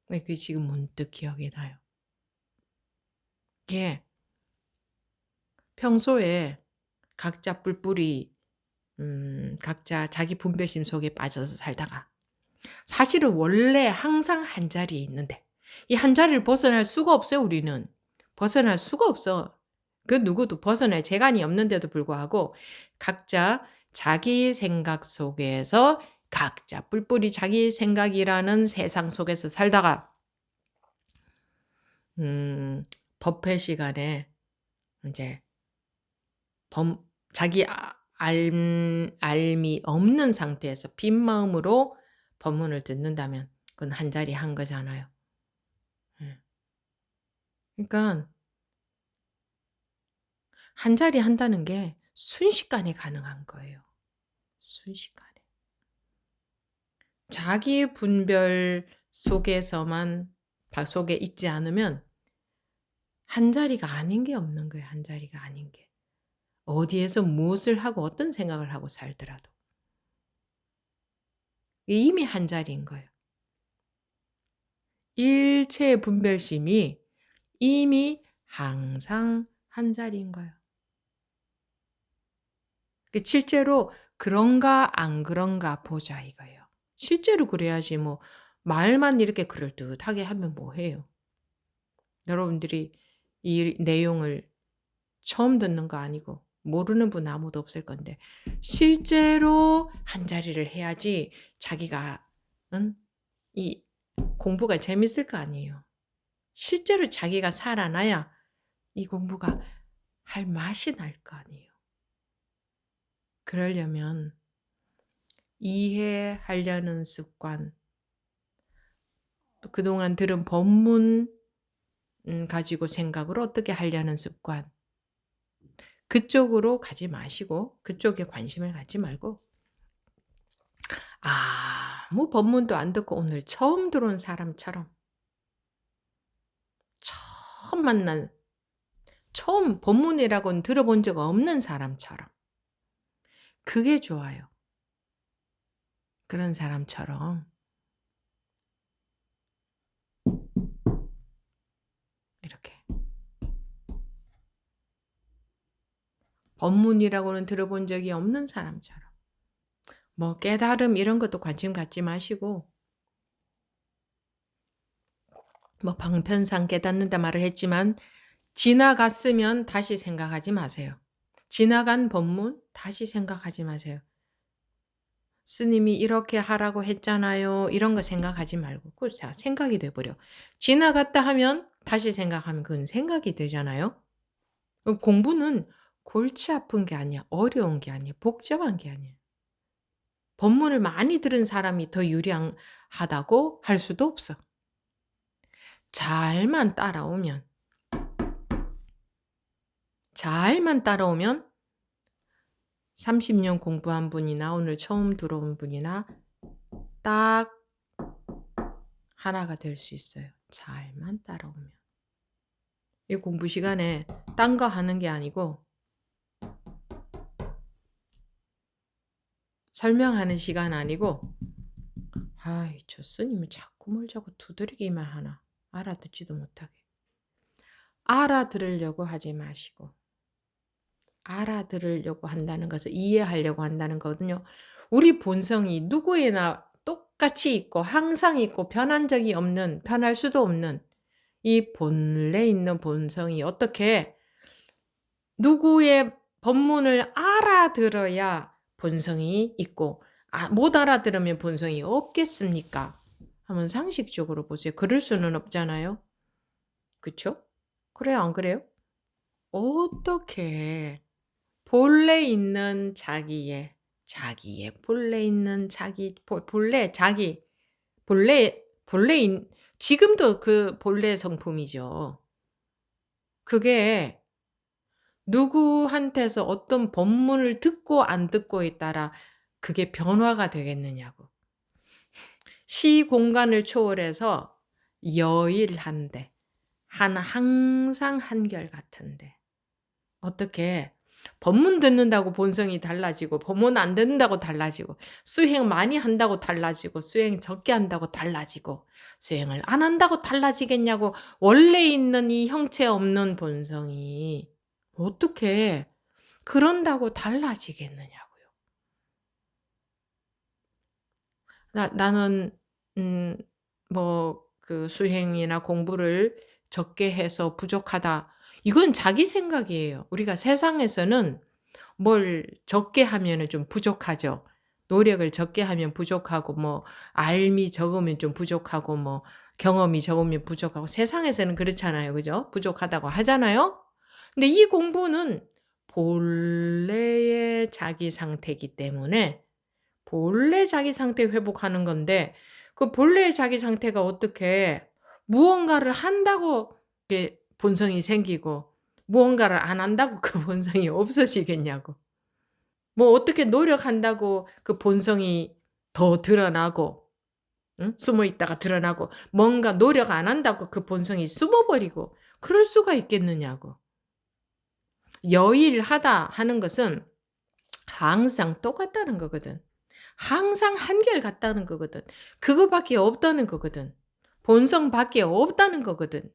그게 지금 문득 기억이 나요. 이게 평소에 각자 뿔뿔이 각자 자기 분별심 속에 빠져서 살다가 사실은 원래 항상 한 자리에 있는데 이 한 자리를 벗어날 수가 없어요. 우리는. 벗어날 수가 없어. 그 누구도 벗어날 재간이 없는데도 불구하고 각자 자기 생각 속에서 각자 뿔뿔이 자기 생각이라는 세상 속에서 살다가 법회 시간에 이제 자기 알미 없는 상태에서 빈 마음으로 법문을 듣는다면 그건 한 자리 한 거잖아요. 그러니까 한 자리 한다는 게 순식간에 가능한 거예요. 순식간에. 자기 분별 속에서만 속에 있지 않으면 한 자리가 아닌 게 없는 거예요. 한 자리가 아닌 게. 어디에서 무엇을 하고 어떤 생각을 하고 살더라도. 이미 한 자리인 거예요. 일체의 분별심이 이미 항상 한 자리인 거예요. 실제로 그런가 안 그런가 보자 이거예요. 실제로 그래야지 뭐 말만 이렇게 그럴듯하게 하면 뭐해요. 여러분들이 이 내용을 처음 듣는 거 아니고 모르는 분 아무도 없을 건데 실제로 한 자리를 해야지 자기가 이 공부가 재밌을 거 아니에요. 실제로 자기가 살아나야 이 공부가 할 맛이 날 거 아니에요. 그러려면 이해하려는 습관, 그동안 들은 법문 가지고 생각을 어떻게 하려는 습관, 그쪽으로 가지 마시고 그쪽에 관심을 갖지 말고 아무 법문도 안 듣고 오늘 처음 들어온 사람처럼 처음 법문이라고는 들어본 적 없는 사람처럼 그게 좋아요. 그런 사람처럼 이렇게 법문이라고는 들어본 적이 없는 사람처럼 뭐 깨달음 이런 것도 관심 갖지 마시고 뭐 방편상 깨닫는다 말을 했지만 지나갔으면 다시 생각하지 마세요. 지나간 법문 다시 생각하지 마세요. 스님이 이렇게 하라고 했잖아요. 이런 거 생각하지 말고 그 생각이 돼버려. 지나갔다 하면 다시 생각하면 그건 생각이 되잖아요. 공부는 골치 아픈 게 아니야. 어려운 게 아니야. 복잡한 게 아니야. 법문을 많이 들은 사람이 더 유리하다고 할 수도 없어. 잘만 따라오면 30년 공부한 분이나 오늘 처음 들어온 분이나 딱 하나가 될 수 있어요. 잘만 따라오면. 이 공부 시간에 딴 거 하는 게 아니고 설명하는 시간 아니고 아이 저 스님은 자꾸 뭘 자꾸 두드리기만 하나. 알아듣지도 못하게. 알아들으려고 하지 마시고 알아들으려고 한다는 것을 이해하려고 한다는 거거든요. 우리 본성이 누구에나 똑같이 있고 항상 있고 변한 적이 없는 변할 수도 없는 이 본래 있는 본성이 어떻게 누구의 법문을 알아들어야 본성이 있고 못 알아들으면 본성이 없겠습니까? 한번 상식적으로 보세요. 그럴 수는 없잖아요. 그쵸? 그래요, 안 그래요? 어떻게 본래 있는 자기의 본래 있는 자기 본래 자기 본래 지금도 그 본래 성품이죠. 그게 누구한테서 어떤 법문을 듣고 안 듣고에 따라 그게 변화가 되겠느냐고. 시공간을 초월해서 여일한데 항상 한결같은데 어떻게 법문 듣는다고 본성이 달라지고 법문 안 듣는다고 달라지고 수행 많이 한다고 달라지고 수행 적게 한다고 달라지고 수행을 안 한다고 달라지겠냐고 원래 있는 이 형체 없는 본성이 어떻게 그런다고 달라지겠느냐고요. 나는 뭐 그 수행이나 공부를 적게 해서 부족하다. 이건 자기 생각이에요. 우리가 세상에서는 뭘 적게 하면은 좀 부족하죠. 노력을 적게 하면 부족하고 뭐 알미 적으면 좀 부족하고 뭐 경험이 적으면 부족하고 세상에서는 그렇잖아요. 그죠? 부족하다고 하잖아요. 근데 이 공부는 본래의 자기 상태이기 때문에 본래 자기 상태 회복하는 건데 그 본래의 자기 상태가 어떻게 무언가를 한다고 이렇게 본성이 생기고 무언가를 안 한다고 그 본성이 없어지겠냐고. 뭐 어떻게 노력한다고 그 본성이 더 드러나고 응? 숨어 있다가 드러나고 뭔가 노력 안 한다고 그 본성이 숨어버리고 그럴 수가 있겠느냐고. 여일하다 하는 것은 항상 똑같다는 거거든. 항상 한결같다는 거거든. 그거밖에 없다는 거거든. 본성밖에 없다는 거거든.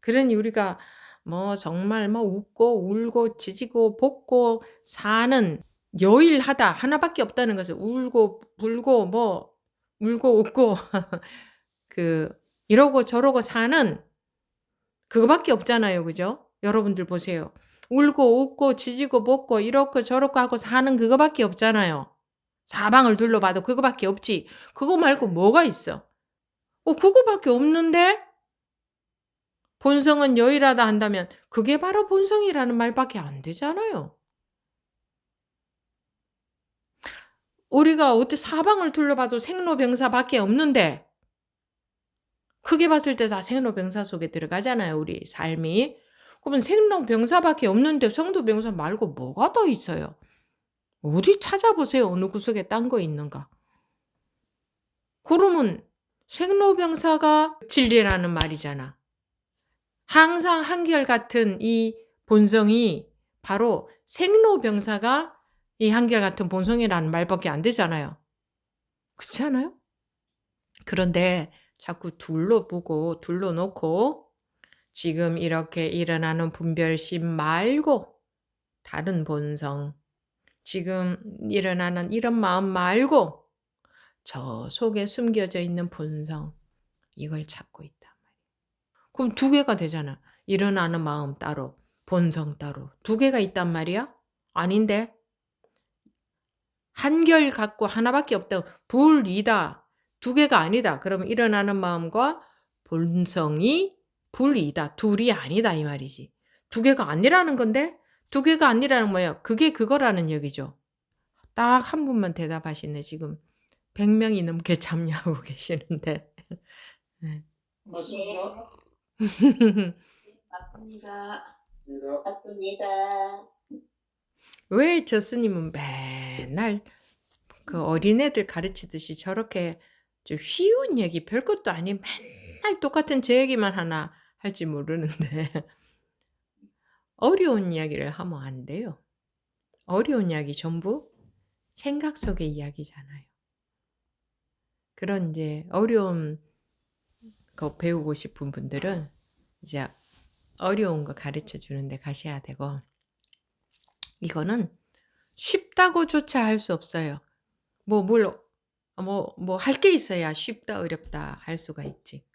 그러니 우리가 뭐 정말 뭐 웃고 울고 지지고 볶고 사는 여일하다 하나밖에 없다는 것을 울고 불고 뭐 울고 웃고 그 이러고 저러고 사는 그거밖에 없잖아요. 그죠? 여러분들 보세요. 울고 웃고 지지고 볶고 이렇고 저렇고 하고 사는 그거밖에 없잖아요. 사방을 둘러봐도 그거밖에 없지. 그거 말고 뭐가 있어? 그거밖에 없는데 본성은 여일하다 한다면 그게 바로 본성이라는 말밖에 안 되잖아요. 우리가 어떻게 사방을 둘러봐도 생로병사밖에 없는데 크게 봤을 때 다 생로병사 속에 들어가잖아요, 우리 삶이. 그러면 생로병사밖에 없는데 생로병사 말고 뭐가 더 있어요? 어디 찾아보세요. 어느 구석에 딴 거 있는가. 그러면 생로병사가 진리라는 말이잖아. 항상 한결같은 이 본성이 바로 생로병사가 이 한결같은 본성이라는 말밖에 안 되잖아요. 그렇지 않아요? 그런데 자꾸 둘러놓고 지금 이렇게 일어나는 분별심 말고 다른 본성, 지금 일어나는 이런 마음 말고 저 속에 숨겨져 있는 본성, 이걸 찾고 있단 말이에요. 그럼 두 개가 되잖아. 일어나는 마음 따로, 본성 따로. 두 개가 있단 말이야? 아닌데? 한결 갖고 하나밖에 없다. 불이다. 두 개가 아니다. 그러면 일어나는 마음과 본성이 불이다. 둘이 아니다 이 말이지. 두 개가 아니라는 건데? 두 개가 아니라는 뭐예요? 그게 그거라는 얘기죠. 딱 한 분만 대답하시네 지금. 100명이 넘게 참여하고 계시는데. 네. 맞습니다. 맞습니다. 네. 맞습니다. 왜 저 스님은 맨날 그 어린애들 가르치듯이 저렇게 좀 쉬운 얘기 별것도 아닌 맨날 똑같은 제 얘기만 하나 할지 모르는데 어려운 이야기를 하면 안 돼요. 어려운 이야기 전부 생각 속의 이야기잖아요. 그런 이제 어려운 거 배우고 싶은 분들은 이제 어려운 거 가르쳐 주는데 가셔야 되고 이거는 쉽다고조차 할 수 없어요. 뭐 할 게 있어야 쉽다 어렵다 할 수가 있지.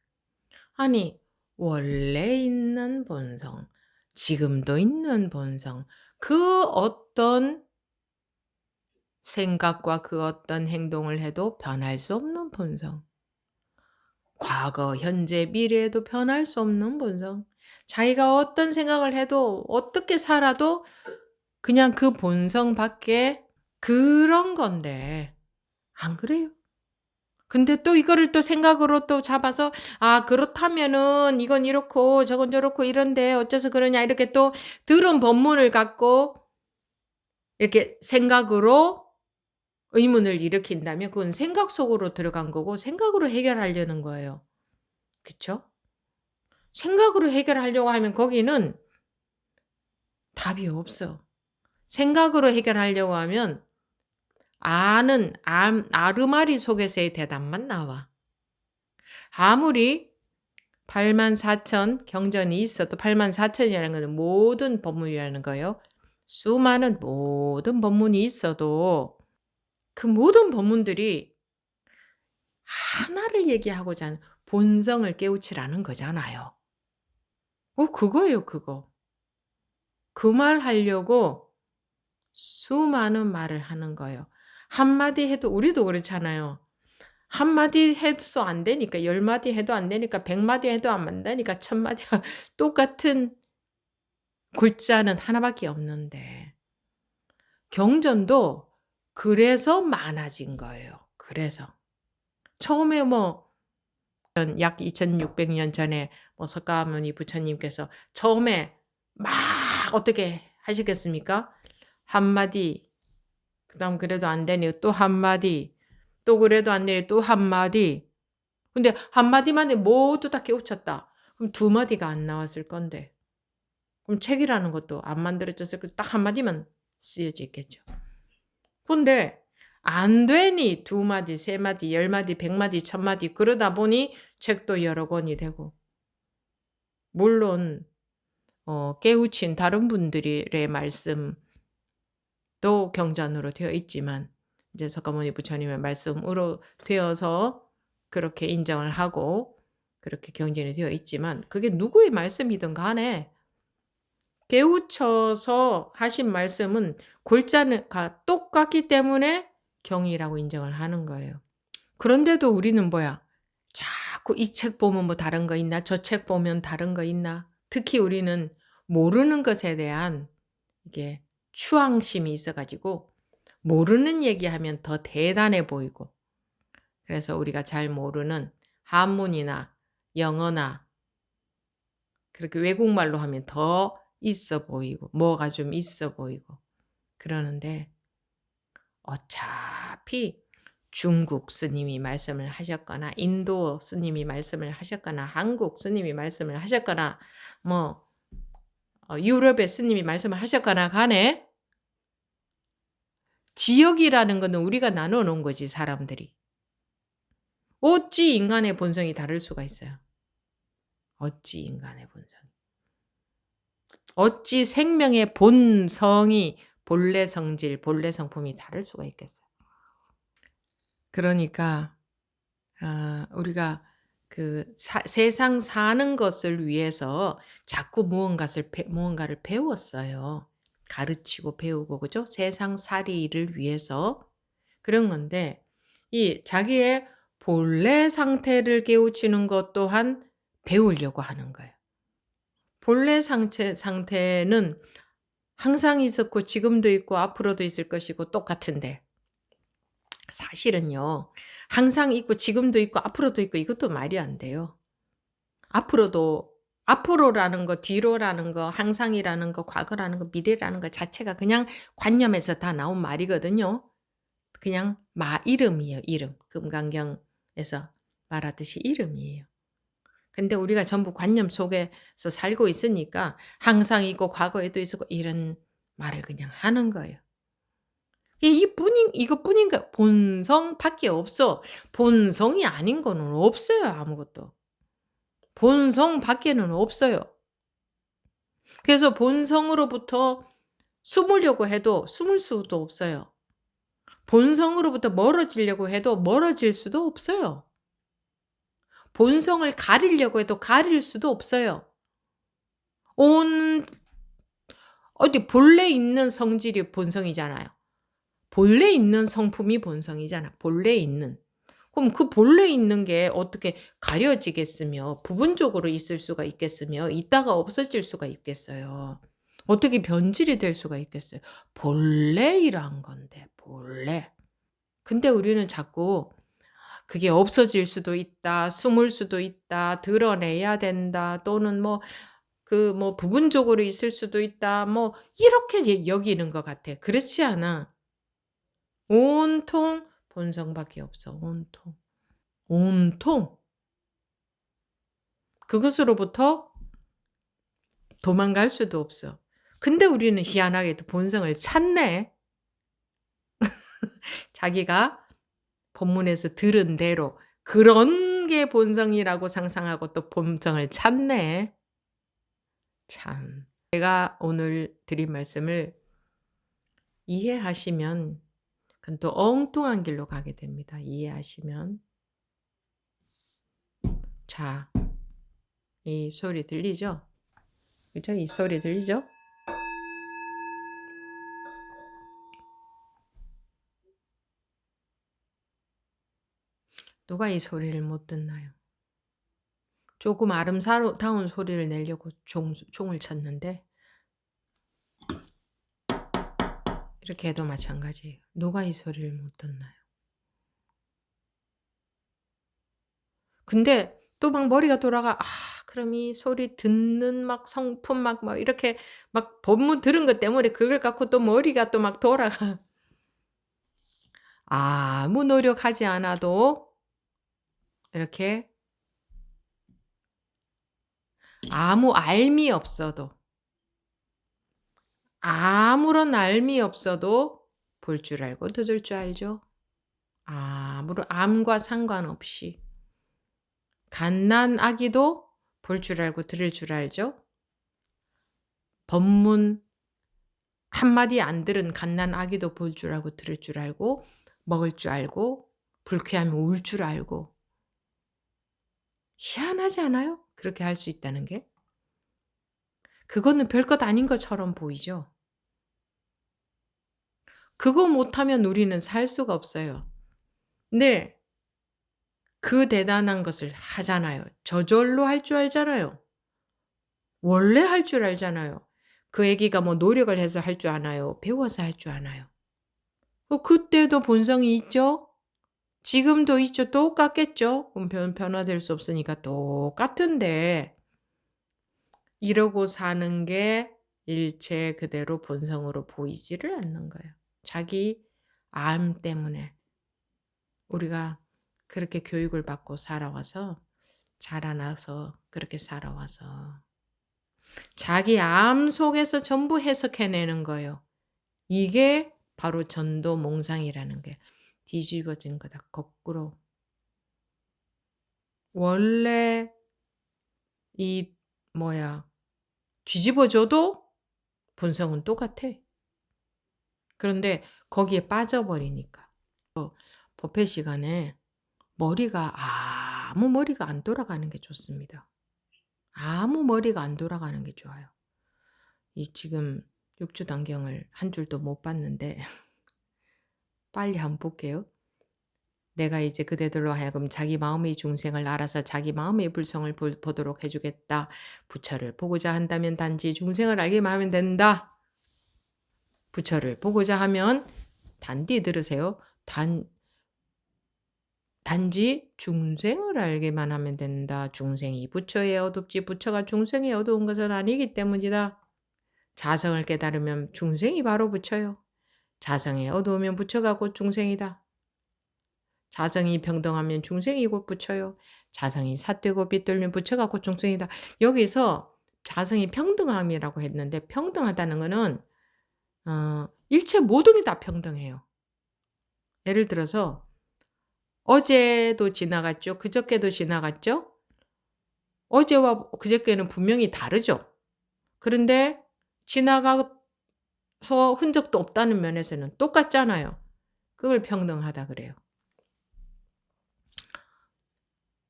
아니 원래 있는 본성, 지금도 있는 본성, 그 어떤 생각과 그 어떤 행동을 해도 변할 수 없는 본성. 과거, 현재, 미래에도 변할 수 없는 본성. 자기가 어떤 생각을 해도 어떻게 살아도 그냥 그 본성 밖에 그런 건데 안 그래요? 근데 또 이거를 또 생각으로 또 잡아서 아 그렇다면은 이건 이렇고 저건 저렇고 이런데 어째서 그러냐 이렇게 또 들은 법문을 갖고 이렇게 생각으로 의문을 일으킨다면 그건 생각 속으로 들어간 거고 생각으로 해결하려는 거예요. 그쵸? 생각으로 해결하려고 하면 거기는 답이 없어. 생각으로 해결하려고 하면 아르마리 속에서의 대답만 나와. 아무리 84,000 경전이 있어도 84,000이라는 것은 모든 법문이라는 거예요. 수많은 모든 법문이 있어도 그 모든 법문들이 하나를 얘기하고자 하는 본성을 깨우치라는 거잖아요. 그거예요, 그거. 그 말 하려고 수많은 말을 하는 거예요. 한마디 해도 우리도 그렇잖아요. 한마디 해도 안 되니까 10마디 해도 안 되니까 100마디 해도 안 되니까 1000마디 똑같은 글자는 하나밖에 없는데 경전도 그래서 많아진 거예요. 그래서 처음에 약 2600년 전에 석가모니 부처님께서 처음에 막 어떻게 하시겠습니까? 한마디 그다음 그래도 안 되니 또 한마디 또 그래도 안 되니 또 한마디 근데 한마디만에 모두 다 깨우쳤다. 그럼 2마디가 안 나왔을 건데 그럼 책이라는 것도 안 만들어졌을 거 딱 한마디만 쓰여져 있겠죠. 근데 안 되니 2마디, 3마디, 10마디, 100마디, 1000마디 그러다 보니 책도 여러 권이 되고 물론 깨우친 다른 분들의 말씀도 경전으로 되어 있지만 이제 석가모니 부처님의 말씀으로 되어서 그렇게 인정을 하고 그렇게 경전이 되어 있지만 그게 누구의 말씀이든 간에 깨우쳐서 하신 말씀은 골자가 똑같기 때문에 경이라고 인정을 하는 거예요. 그런데도 우리는 뭐야? 자꾸 이 책 보면 뭐 다른 거 있나? 저 책 보면 다른 거 있나? 특히 우리는 모르는 것에 대한 이게 추앙심이 있어가지고 모르는 얘기하면 더 대단해 보이고 그래서 우리가 잘 모르는 한문이나 영어나 그렇게 외국말로 하면 더 있어 보이고 뭐가 좀 있어 보이고 그러는데 어차피 중국 스님이 말씀을 하셨거나 인도 스님이 말씀을 하셨거나 한국 스님이 말씀을 하셨거나 유럽의 스님이 말씀을 하셨거나 간에 지역이라는 거는 우리가 나눠 놓은 거지 사람들이. 어찌 인간의 본성이 다를 수가 있어요. 어찌 인간의 본성이. 어찌 생명의 본성이 본래 성질, 본래 성품이 다를 수가 있겠어요. 그러니까 우리가 세상 사는 것을 위해서 자꾸 무언가를 배웠어요. 가르치고 배우고, 그죠? 세상 살이를 위해서 그런 건데, 이 자기의 본래 상태를 깨우치는 것 또한 배우려고 하는 거예요. 본래 상태는 항상 있었고, 지금도 있고, 앞으로도 있을 것이고, 똑같은데, 사실은요, 항상 있고, 지금도 있고, 앞으로도 있고, 이것도 말이 안 돼요. 앞으로라는 거, 뒤로라는 거, 항상이라는 거, 과거라는 거, 미래라는 거 자체가 그냥 관념에서 다 나온 말이거든요. 그냥 이름이에요, 이름. 금강경에서 말하듯이 이름이에요. 근데 우리가 전부 관념 속에서 살고 있으니까 항상 있고 과거에도 있었고 이런 말을 그냥 하는 거예요. 이것뿐인가? 본성밖에 없어. 본성이 아닌 거는 없어요, 아무것도. 본성 밖에는 없어요. 그래서 본성으로부터 숨으려고 해도 숨을 수도 없어요. 본성으로부터 멀어지려고 해도 멀어질 수도 없어요. 본성을 가리려고 해도 가릴 수도 없어요. 본래 있는 성질이 본성이잖아요. 본래 있는 성품이 본성이잖아. 본래 있는. 그럼 그 본래 있는 게 어떻게 가려지겠으며 부분적으로 있을 수가 있겠으며 있다가 없어질 수가 있겠어요. 어떻게 변질이 될 수가 있겠어요. 본래이란 건데 본래. 근데 우리는 자꾸 그게 없어질 수도 있다. 숨을 수도 있다. 드러내야 된다. 또는 부분적으로 있을 수도 있다. 이렇게 여기는 것 같아. 그렇지 않아. 온통 본성밖에 없어. 온통. 온통. 그것으로부터 도망갈 수도 없어. 근데 우리는 희한하게도 본성을 찾네. 자기가 본문에서 들은 대로 그런 게 본성이라고 상상하고 또 본성을 찾네. 참. 제가 오늘 드린 말씀을 이해하시면 그건 또 엉뚱한 길로 가게 됩니다. 이해하시면. 자, 이 소리 들리죠? 그죠? 이 소리 들리죠? 누가 이 소리를 못 듣나요? 조금 아름다운 소리를 내려고 총을 쳤는데 이렇게 해도 마찬가지예요. 누가 이 소리를 못 듣나요? 근데 또 막 머리가 돌아가. 그럼 이 소리 듣는 성품 이렇게 법문 들은 것 때문에 그걸 갖고 또 머리가 또 막 돌아가. 아무 노력하지 않아도 이렇게 아무 알미 없어도 아무런 알미 없어도 볼 줄 알고 들을 줄 알죠. 아무런 암과 상관없이 갓난 아기도 볼 줄 알고 들을 줄 알죠. 법문 한마디 안 들은 갓난 아기도 볼 줄 알고 들을 줄 알고 먹을 줄 알고 불쾌하면 울 줄 알고. 희한하지 않아요? 그렇게 할 수 있다는 게. 그거는 별것 아닌 것처럼 보이죠. 그거 못하면 우리는 살 수가 없어요. 근데 그 대단한 것을 하잖아요. 저절로 할 줄 알잖아요. 원래 할 줄 알잖아요. 그 애기가 노력을 해서 할 줄 아나요? 배워서 할 줄 아나요? 그때도 본성이 있죠? 지금도 있죠? 똑같겠죠? 그럼 변화될 수 없으니까 똑같은데 이러고 사는 게 일체 그대로 본성으로 보이지를 않는 거예요. 자기 암 때문에 우리가 그렇게 교육을 받고 살아와서 자라나서 그렇게 살아와서 자기 암 속에서 전부 해석해내는 거예요. 이게 바로 전도몽상이라는 게 뒤집어진 거다. 거꾸로. 원래 뒤집어져도 본성은 똑같아. 그런데 거기에 빠져버리니까. 법회 시간에 머리가 아무 머리가 안 돌아가는 게 좋습니다. 아무 머리가 안 돌아가는 게 좋아요. 이 지금 육주단경을 한 줄도 못 봤는데 빨리 한번 볼게요. 내가 이제 그대들로 하여금 자기 마음의 중생을 알아서 자기 마음의 불성을 보도록 해주겠다. 부처를 보고자 한다면 단지 중생을 알기만 하면 된다. 부처를 보고자 하면 단디 들으세요. 단지 중생을 알기만 하면 된다. 중생이 부처에 어둡지 부처가 중생에 어두운 것은 아니기 때문이다. 자성을 깨달으면 중생이 바로 부처요. 자성에 어두우면 부처가 곧 중생이다. 자성이 평등하면 중생이 곧 부처요. 자성이 삿되고 빛돌면 부처가 곧 중생이다. 여기서 자성이 평등함이라고 했는데 평등하다는 것은 일체 모든 게 다 평등해요. 예를 들어서 어제도 지나갔죠. 그저께도 지나갔죠. 어제와 그저께는 분명히 다르죠. 그런데 지나가서 흔적도 없다는 면에서는 똑같잖아요. 그걸 평등하다 그래요.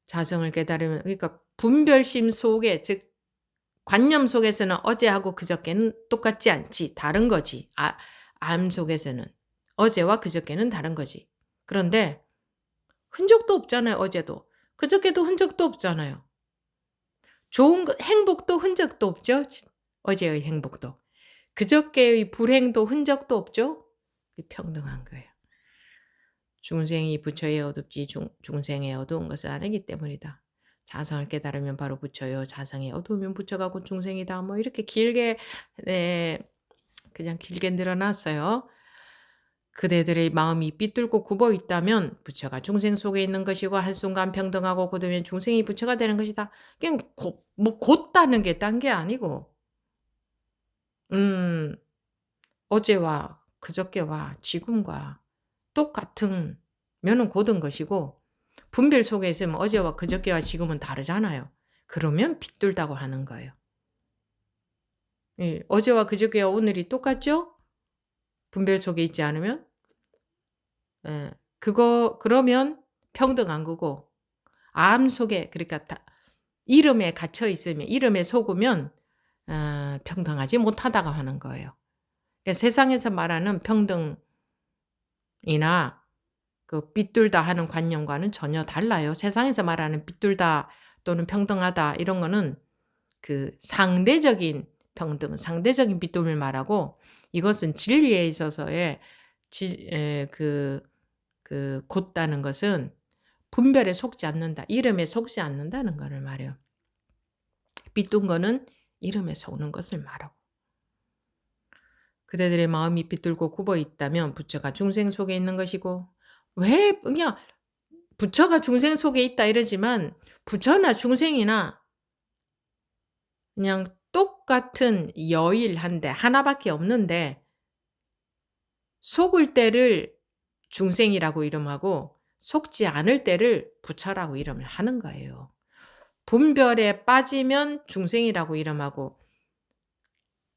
자성을 깨달으면 그러니까 분별심 속에 즉 관념 속에서는 어제하고 그저께는 똑같지 않지. 다른 거지. 암 속에서는 어제와 그저께는 다른 거지. 그런데 흔적도 없잖아요. 어제도. 그저께도 흔적도 없잖아요. 좋은 행복도 흔적도 없죠. 어제의 행복도. 그저께의 불행도 흔적도 없죠. 평등한 거예요. 중생이 부처에 어둡지 중생에 어두운 것은 아니기 때문이다. 자성을 깨달으면 바로 부처요. 자성에 어두우면 부처가 곧 중생이다. 뭐 이렇게 길게 그냥 길게 늘어났어요. 그대들의 마음이 삐뚤고 굽어 있다면 부처가 중생 속에 있는 것이고 한순간 평등하고 곧으면 중생이 부처가 되는 것이다. 그냥 곧다는 게 딴 게 아니고 어제와 그저께와 지금과 똑같은 면은 곧은 것이고 분별 속에 있으면 어제와 그저께와 지금은 다르잖아요. 그러면 빗돌다고 하는 거예요. 예, 어제와 그저께와 오늘이 똑같죠? 분별 속에 있지 않으면 그러면 평등한 거고 암 속에 그러니까 이름에 갇혀 있으면 이름에 속으면 평등하지 못하다고 하는 거예요. 그러니까 세상에서 말하는 평등이나 그 빗돌다 하는 관념과는 전혀 달라요. 세상에서 말하는 빗돌다 또는 평등하다 이런 거는 그 상대적인 평등, 상대적인 빗돌을 말하고 이것은 진리에 있어서의 곧다는 것은 분별에 속지 않는다. 이름에 속지 않는다는 것을 말해요. 빗둔 거는 이름에 속는 것을 말하고. 그대들의 마음이 빗들고 굽어 있다면 부처가 중생 속에 있는 것이고 왜 그냥 부처가 중생 속에 있다 이러지만 부처나 중생이나 그냥 똑같은 여일한데 하나밖에 없는데 속을 때를 중생이라고 이름하고 속지 않을 때를 부처라고 이름을 하는 거예요. 분별에 빠지면 중생이라고 이름하고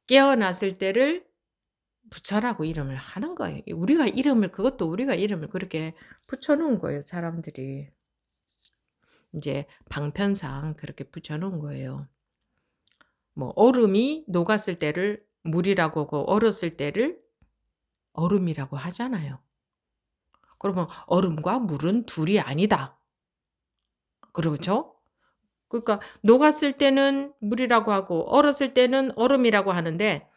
깨어났을 때를 부처라고 이름을 하는 거예요. 그것도 우리가 이름을 그렇게 붙여놓은 거예요. 사람들이. 이제 방편상 그렇게 붙여놓은 거예요. 뭐 얼음이 녹았을 때를 물이라고 하고 얼었을 때를 얼음이라고 하잖아요. 그러면 얼음과 물은 둘이 아니다. 그렇죠? 그러니까 녹았을 때는 물이라고 하고 얼었을 때는 얼음이라고 하는데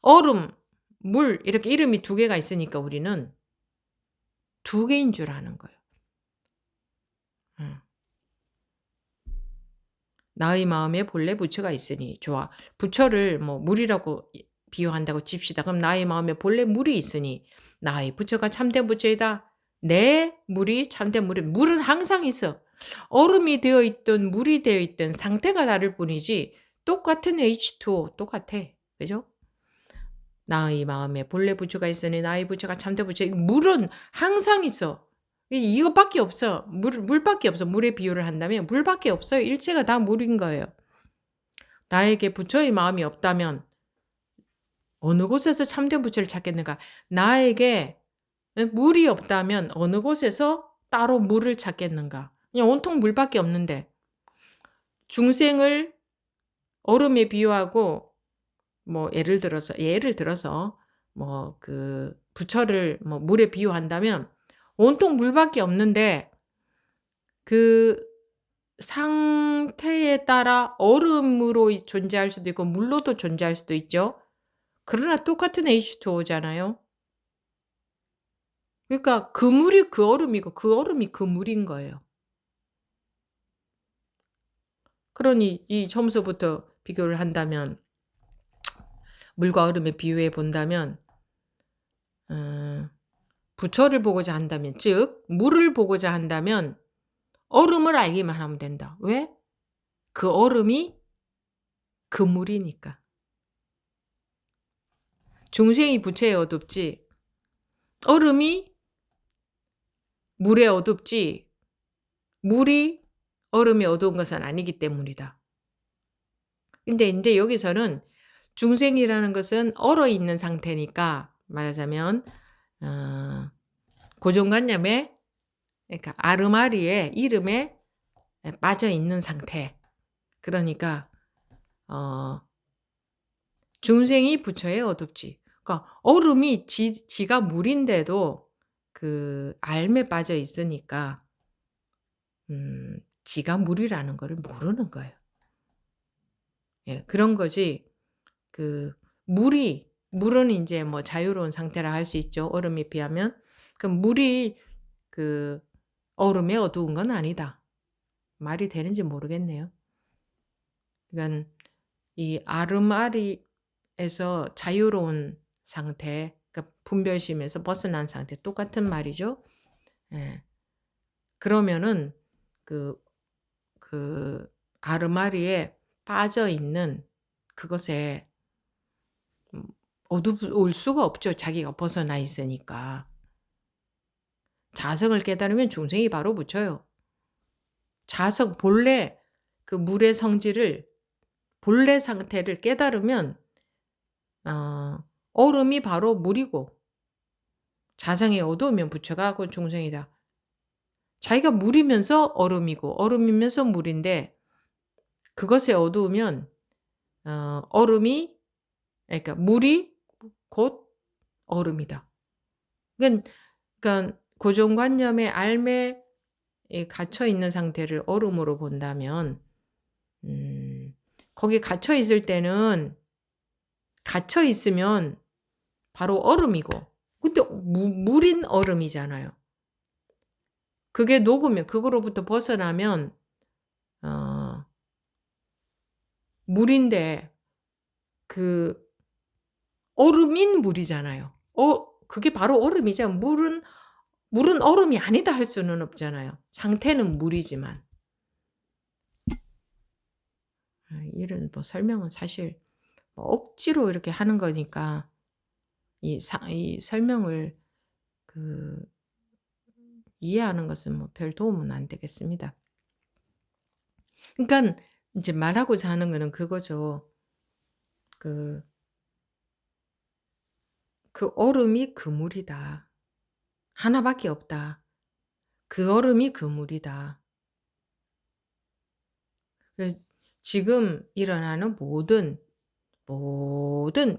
얼음, 물 이렇게 이름이 두 개가 있으니까 우리는 두 개인 줄 아는 거예요. 나의 마음에 본래 부처가 있으니 좋아. 부처를 뭐 물이라고 비유한다고 칩시다. 그럼 나의 마음에 본래 물이 있으니 나의 부처가 참된 부처이다. 내 물이 참된 물은 항상 있어. 얼음이 되어 있든 물이 되어 있든 상태가 다를 뿐이지 똑같은 H2O 똑같아. 그죠? 나의 마음에 본래 부처가 있으니 나의 부처가 참된 부처. 물은 항상 있어. 이것밖에 없어. 물밖에 없어. 물의 비유를 한다면 물밖에 없어요. 일체가 다 물인 거예요. 나에게 부처의 마음이 없다면 어느 곳에서 참된 부처를 찾겠는가? 나에게 물이 없다면 어느 곳에서 따로 물을 찾겠는가? 그냥 온통 물밖에 없는데 중생을 얼음에 비유하고 뭐 예를 들어서 뭐 그 부처를 뭐 물에 비유한다면 온통 물밖에 없는데 그 상태에 따라 얼음으로 존재할 수도 있고 물로도 존재할 수도 있죠. 그러나 똑같은 H2O잖아요. 그러니까 그 물이 그 얼음이고 그 얼음이 그 물인 거예요. 그러니 이 처음서부터 비교를 한다면 물과 얼음에 비유해 본다면 부처를 보고자 한다면 즉 물을 보고자 한다면 얼음을 알기만 하면 된다. 왜? 그 얼음이 그 물이니까. 중생이 부처에 어둡지 얼음이 물에 어둡지 물이 얼음이 어두운 것은 아니기 때문이다. 근데 이제 여기서는 중생이라는 것은 얼어있는 상태니까 말하자면 고정관념에 그러니까 아르마리의 이름에 빠져있는 상태. 그러니까 중생이 부처에 어둡지. 그러니까 얼음이 지가 물인데도 그 알매 빠져 있으니까 지가 물이라는 거를 모르는 거예요. 예, 그런 거지. 그 물은 이제 뭐 자유로운 상태라 할 수 있죠. 얼음에 비하면. 그럼 물이 그 얼음에 어두운 건 아니다. 말이 되는지 모르겠네요. 그러니까 이 아르마리에서 자유로운 상태, 그러니까 분별심에서 벗어난 상태 똑같은 말이죠. 예. 그러면은 그 아르마리에 빠져 있는 그것에 어두울 수가 없죠. 자기가 벗어나 있으니까. 자성을 깨달으면 중생이 바로 부처요. 자성 본래 그 물의 성질을 본래 상태를 깨달으면 얼음이 바로 물이고 자성이 어두우면 부처가 그 중생이다. 자기가 물이면서 얼음이고 얼음이면서 물인데 그것에 어두우면 얼음이 그러니까 물이 곧 얼음이다. 그러니까 고정관념의 알매에 갇혀 있는 상태를 얼음으로 본다면 거기 갇혀 있을 때는 갇혀 있으면 바로 얼음이고 근데 물인 얼음이잖아요. 그게 녹으면 그거로부터 벗어나면 물인데 그 얼음인 물이잖아요. 그게 바로 얼음이죠. 물은 얼음이 아니다 할 수는 없잖아요. 상태는 물이지만. 이런 뭐 설명은 사실 뭐 억지로 이렇게 하는 거니까 이 설명을 이해하는 것은 뭐 별 도움은 안 되겠습니다. 그러니까 이제 말하고자 하는 거는 그거죠. 그 얼음이 그 물이다. 하나밖에 없다. 그 얼음이 그 물이다. 지금 일어나는 모든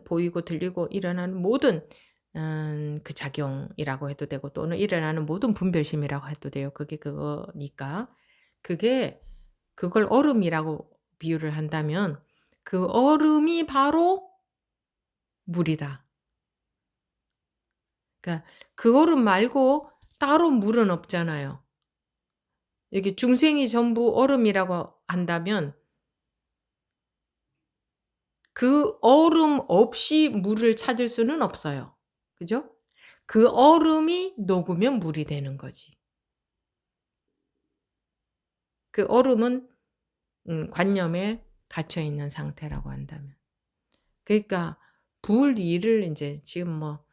보이고 들리고 일어나는 모든 그 작용이라고 해도 되고 또는 일어나는 모든 분별심이라고 해도 돼요. 그게 그거니까. 그걸 얼음이라고 비유를 한다면 그 얼음이 바로 물이다. 그러니까 그 얼음 말고 따로 물은 없잖아요. 여기 중생이 전부 얼음이라고 한다면 그 얼음 없이 물을 찾을 수는 없어요. 그죠? 그 얼음이 녹으면 물이 되는 거지. 그 얼음은 관념에 갇혀 있는 상태라고 한다면. 그러니까 불이를 이제 지금 뭐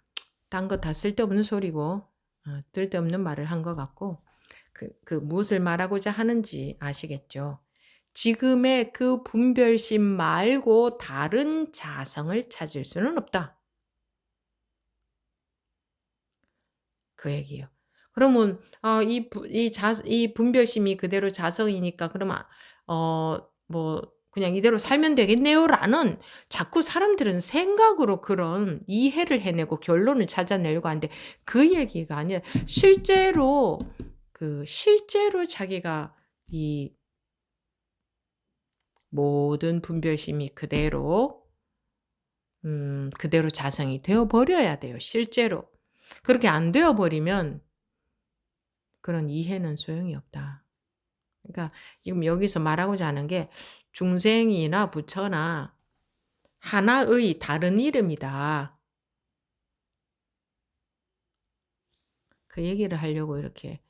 딴 거 다 쓸데없는 소리고 쓸데없는 말을 한 것 같고 그 무엇을 말하고자 하는지 아시겠죠? 지금의 그 분별심 말고 다른 자성을 찾을 수는 없다. 그 얘기예요. 그러면 이 분별심이 그대로 자성이니까 그러면 뭐 그냥 이대로 살면 되겠네요라는 자꾸 사람들은 생각으로 그런 이해를 해내고 결론을 찾아내려고 하는데 그 얘기가 아니라 실제로 실제로 자기가 이 모든 분별심이 그대로 자성이 되어 버려야 돼요, 실제로. 그렇게 안 되어 버리면 그런 이해는 소용이 없다. 그러니까 지금 여기서 말하고자 하는 게 중생이나 부처나 하나의 다른 이름이다. 그 얘기를 하려고 이렇게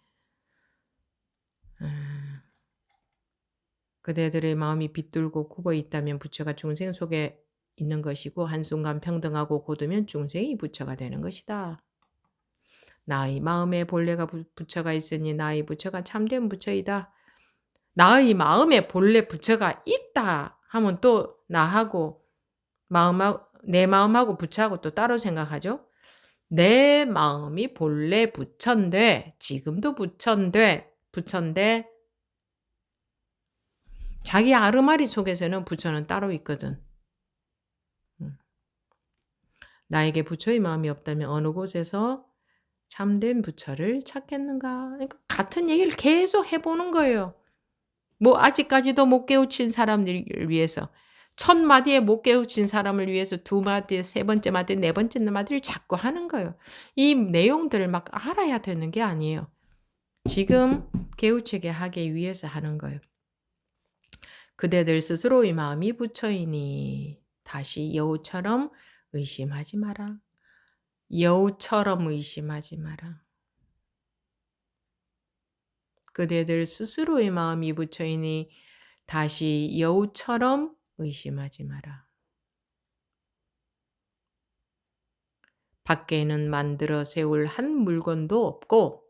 그대들의 마음이 비뚤고 굽어 있다면 부처가 중생 속에 있는 것이고 한순간 평등하고 곧으면 중생이 부처가 되는 것이다. 나의 마음에 본래가 부처가 있으니 나의 부처가 참된 부처이다. 나의 마음에 본래 부처가 있다 하면 또 나하고 내 마음하고 부처하고 또 따로 생각하죠. 내 마음이 본래 부처인데 지금도 부처인데 자기 아르마리 속에서는 부처는 따로 있거든. 나에게 부처의 마음이 없다면 어느 곳에서 참된 부처를 찾겠는가? 그러니까 같은 얘기를 계속 해보는 거예요. 뭐 아직까지도 못 깨우친 사람들을 위해서 1000마디에 못 깨우친 사람을 위해서 2마디, 3번째 마디, 4번째 마디를 자꾸 하는 거예요. 이 내용들을 막 알아야 되는 게 아니에요. 지금 깨우치게 하기 위해서 하는 거예요. 그대들 스스로의 마음이 부처이니 다시 여우처럼 의심하지 마라. 여우처럼 의심하지 마라. 그대들 스스로의 마음이 부처이니 다시 여우처럼 의심하지 마라. 밖에는 만들어 세울 한 물건도 없고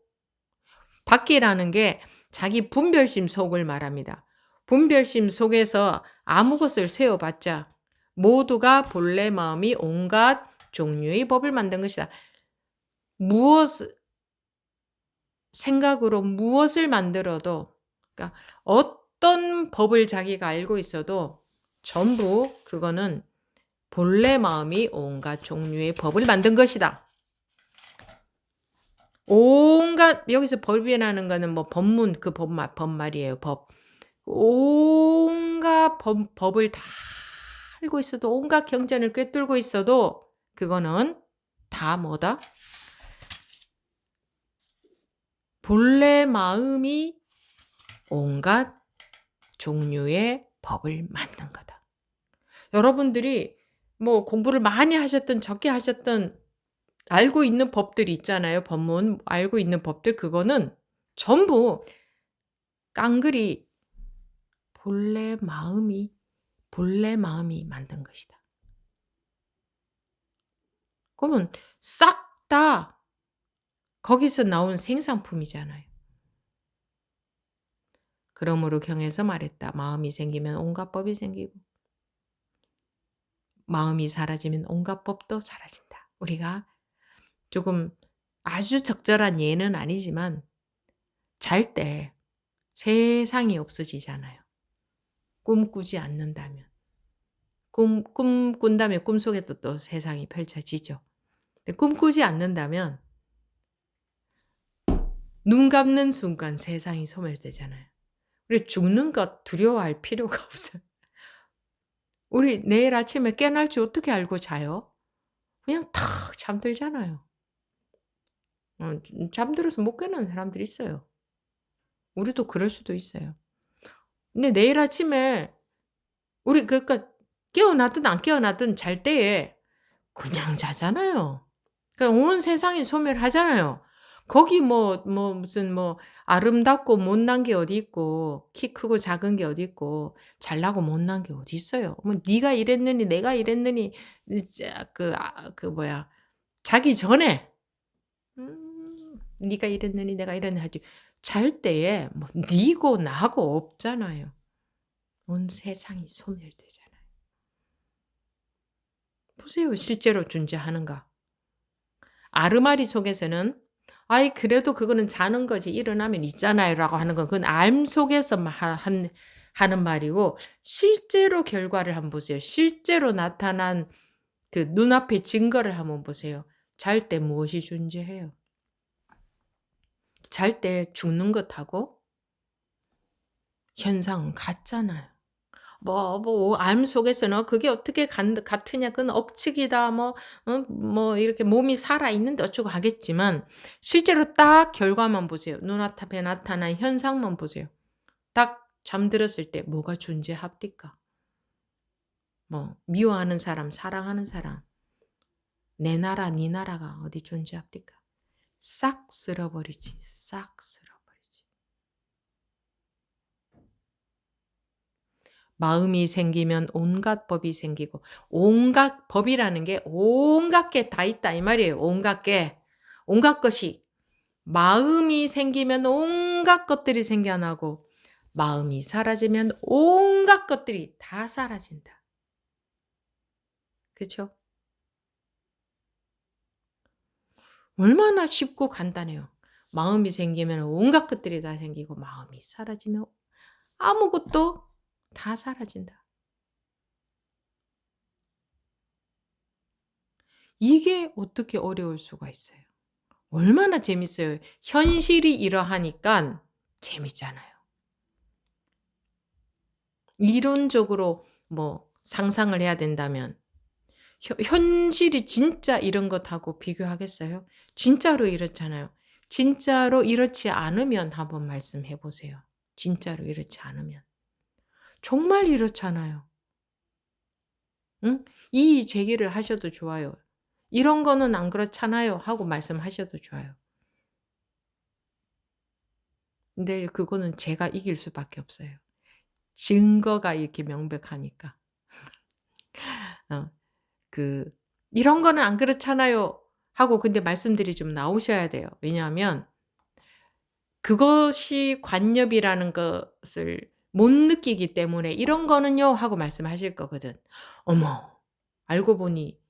밖이라는 게 자기 분별심 속을 말합니다. 분별심 속에서 아무 것을 세워봤자 모두가 본래 마음이 온갖 종류의 법을 만든 것이다. 생각으로 무엇을 만들어도 그러니까 어떤 법을 자기가 알고 있어도 전부 그거는 본래 마음이 온갖 종류의 법을 만든 것이다. 온갖 여기서 법이라는 거는 뭐 법문 그 법말이에요. 법. 온갖 법을 다 알고 있어도 온갖 경전을 꿰뚫고 있어도 그거는 다 뭐다? 본래 마음이 온갖 종류의 법을 만든 거다. 여러분들이 뭐 공부를 많이 하셨든 적게 하셨든 알고 있는 법들이 있잖아요. 법문 알고 있는 법들 그거는 전부 깡그리 본래 마음이 만든 것이다. 그러면 싹 다 거기서 나온 생산품이잖아요. 그러므로 경에서 말했다. 마음이 생기면 온갖 법이 생기고 마음이 사라지면 온갖 법도 사라진다. 우리가 조금 아주 적절한 예는 아니지만 잘 때 세상이 없어지잖아요. 꿈꾸지 않는다면. 꿈꾼다면 꿈속에서 또 세상이 펼쳐지죠. 근데 꿈꾸지 않는다면 눈 감는 순간 세상이 소멸되잖아요. 우리 죽는 것 두려워할 필요가 없어요. 우리 내일 아침에 깨날지 어떻게 알고 자요? 그냥 탁 잠들잖아요. 잠들어서 못 깨는 사람들이 있어요. 우리도 그럴 수도 있어요. 근데 내일 아침에 우리 그러니까 깨어나든 안 깨어나든 잘 때에 그냥 자잖아요. 그러니까 온 세상이 소멸하잖아요. 거기 무슨 아름답고 못난 게 어디 있고 키 크고 작은 게 어디 있고 잘나고 못난 게 어디 있어요. 뭐 네가 이랬느니 내가 이랬느니 자기 전에 네가 이랬느니 내가 이랬느니 하지 잘 때에 뭐 니고 나고 없잖아요. 온 세상이 소멸되잖아요. 보세요. 실제로 존재하는가. 아르마리 속에서는 아이 그래도 그거는 자는 거지 일어나면 있잖아요라고 하는 건 그건 알 속에서 하는 말이고 실제로 결과를 한번 보세요. 실제로 나타난 그 눈앞의 증거를 한번 보세요. 잘 때 무엇이 존재해요? 잘 때 죽는 것하고 현상은 같잖아요. 암 속에서는 그게 어떻게 같으냐, 그건 억측이다, 뭐, 이렇게 몸이 살아있는데 어쩌고 하겠지만, 실제로 딱 결과만 보세요. 눈앞에 나타난 현상만 보세요. 딱 잠들었을 때 뭐가 존재합니까? 뭐, 미워하는 사람, 사랑하는 사람, 내 나라, 네 나라가 어디 존재합니까? 싹 쓸어버리지, 싹 쓸어버리지. 마음이 생기면 온갖 법이 생기고 온갖 법이라는 게 온갖 게 다 있다 이 말이에요. 온갖 게. 온갖 것이. 마음이 생기면 온갖 것들이 생겨나고 마음이 사라지면 온갖 것들이 다 사라진다. 그렇죠? 얼마나 쉽고 간단해요. 마음이 생기면 온갖 것들이 다 생기고 마음이 사라지면 아무것도 다 사라진다. 이게 어떻게 어려울 수가 있어요? 얼마나 재밌어요. 현실이 이러하니까 재밌잖아요. 이론적으로 뭐 상상을 해야 된다면 현실이 진짜 이런 것하고 비교하겠어요? 진짜로 이렇잖아요. 진짜로 이렇지 않으면 한번 말씀해 보세요. 진짜로 이렇지 않으면. 정말 이렇잖아요. 응? 이 제기를 하셔도 좋아요. 이런 거는 안 그렇잖아요 하고 말씀하셔도 좋아요. 근데 그거는 제가 이길 수밖에 없어요. 증거가 이렇게 명백하니까. 어, 이런 거는 안 그렇잖아요 하고 근데 말씀들이 좀 나오셔야 돼요. 왜냐하면 그것이 관념이라는 것을 못 느끼기 때문에 이런 거는요 하고 말씀하실 거거든. 어머, 알고 보니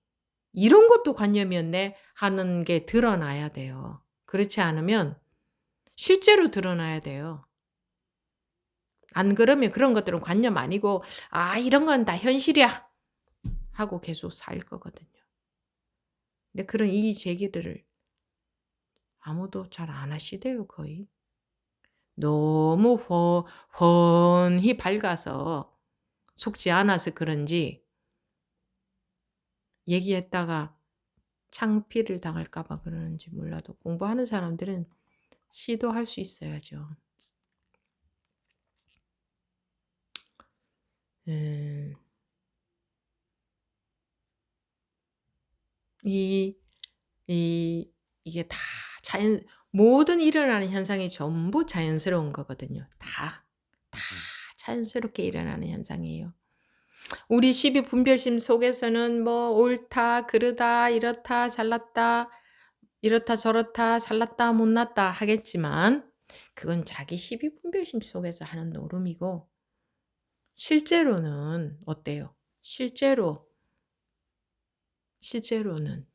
이런 것도 관념이었네 하는 게 드러나야 돼요. 그렇지 않으면 실제로 드러나야 돼요. 안 그러면 그런 것들은 관념 아니고 이런 건 다 현실이야 하고 계속 살 거거든요. 근데 그런 이 제기들을 아무도 잘 안 하시대요, 거의. 너무 훤히 밝아서 속지 않아서 그런지 얘기했다가 창피를 당할까 봐 그러는지 몰라도 공부하는 사람들은 시도할 수 있어야죠. 음. 이 이게 다 모든 일어나는 현상이 전부 자연스러운 거거든요. 다 자연스럽게 일어나는 현상이에요. 우리 시비 분별심 속에서는 뭐 옳다, 그르다, 이렇다, 잘났다, 이렇다, 저렇다, 잘났다, 못났다 하겠지만 그건 자기 시비 분별심 속에서 하는 노름이고 실제로는 어때요? 실제로는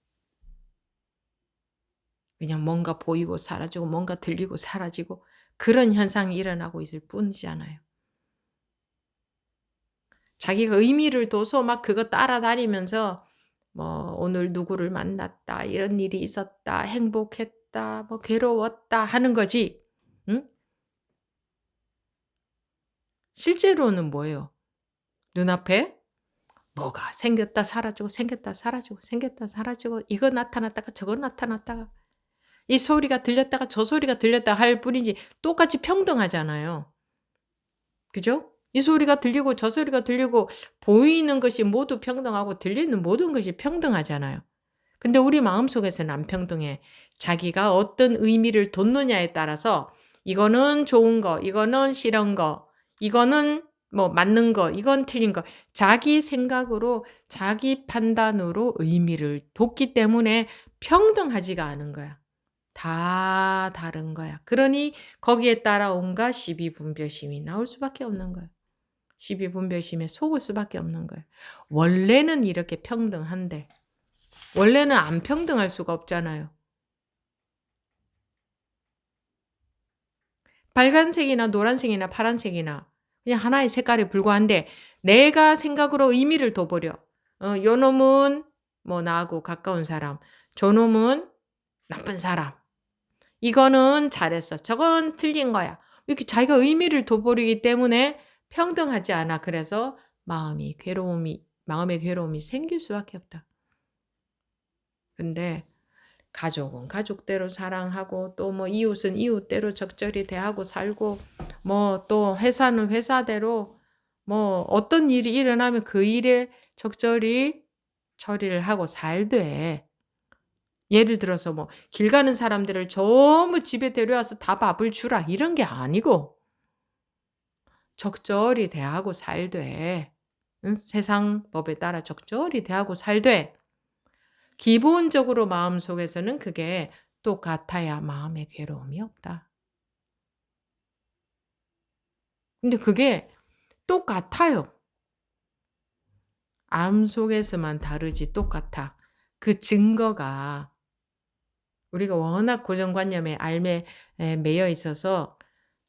그냥 뭔가 보이고 사라지고 뭔가 들리고 사라지고 그런 현상이 일어나고 있을 뿐이잖아요. 자기가 의미를 둬서 막 그거 따라다니면서 뭐 오늘 누구를 만났다, 이런 일이 있었다, 행복했다, 뭐 괴로웠다 하는 거지. 응? 실제로는 뭐예요? 눈앞에 뭐가 생겼다 사라지고 생겼다 사라지고 생겼다 사라지고 이거 나타났다가 저거 나타났다가 이 소리가 들렸다가 저 소리가 들렸다 할 뿐이지 똑같이 평등하잖아요. 그죠? 이 소리가 들리고 저 소리가 들리고 보이는 것이 모두 평등하고 들리는 모든 것이 평등하잖아요. 근데 우리 마음속에서는 안 평등해. 자기가 어떤 의미를 뒀느냐에 따라서 이거는 좋은 거, 이거는 싫은 거, 이거는 뭐 맞는 거, 이건 틀린 거. 자기 생각으로 자기 판단으로 의미를 뒀기 때문에 평등하지가 않은 거야. 다 다른 거야. 그러니 거기에 따라 온갖 시비분별심이 나올 수밖에 없는 거야. 시비분별심에 속을 수밖에 없는 거야. 원래는 이렇게 평등한데 원래는 안 평등할 수가 없잖아요. 빨간색이나 노란색이나 파란색이나 그냥 하나의 색깔에 불과한데 내가 생각으로 의미를 둬버려. 요 놈은 뭐 나하고 가까운 사람, 저 놈은 나쁜 사람. 이거는 잘했어. 저건 틀린 거야. 이렇게 자기가 의미를 둬버리기 때문에 평등하지 않아. 그래서 마음의 괴로움이 생길 수밖에 없다. 근데 가족은 가족대로 사랑하고 또 뭐 이웃은 이웃대로 적절히 대하고 살고 뭐 또 회사는 회사대로 뭐 어떤 일이 일어나면 그 일에 적절히 처리를 하고 살되 예를 들어서 뭐 길 가는 사람들을 전부 집에 데려와서 다 밥을 주라 이런 게 아니고 적절히 대하고 살되 응? 세상 법에 따라 적절히 대하고 살되 기본적으로 마음속에서는 그게 똑같아야 마음의 괴로움이 없다. 근데 그게 똑같아요. 마음속에서만 다르지 똑같아. 그 증거가 우리가 워낙 고정관념에 알매 매여 있어서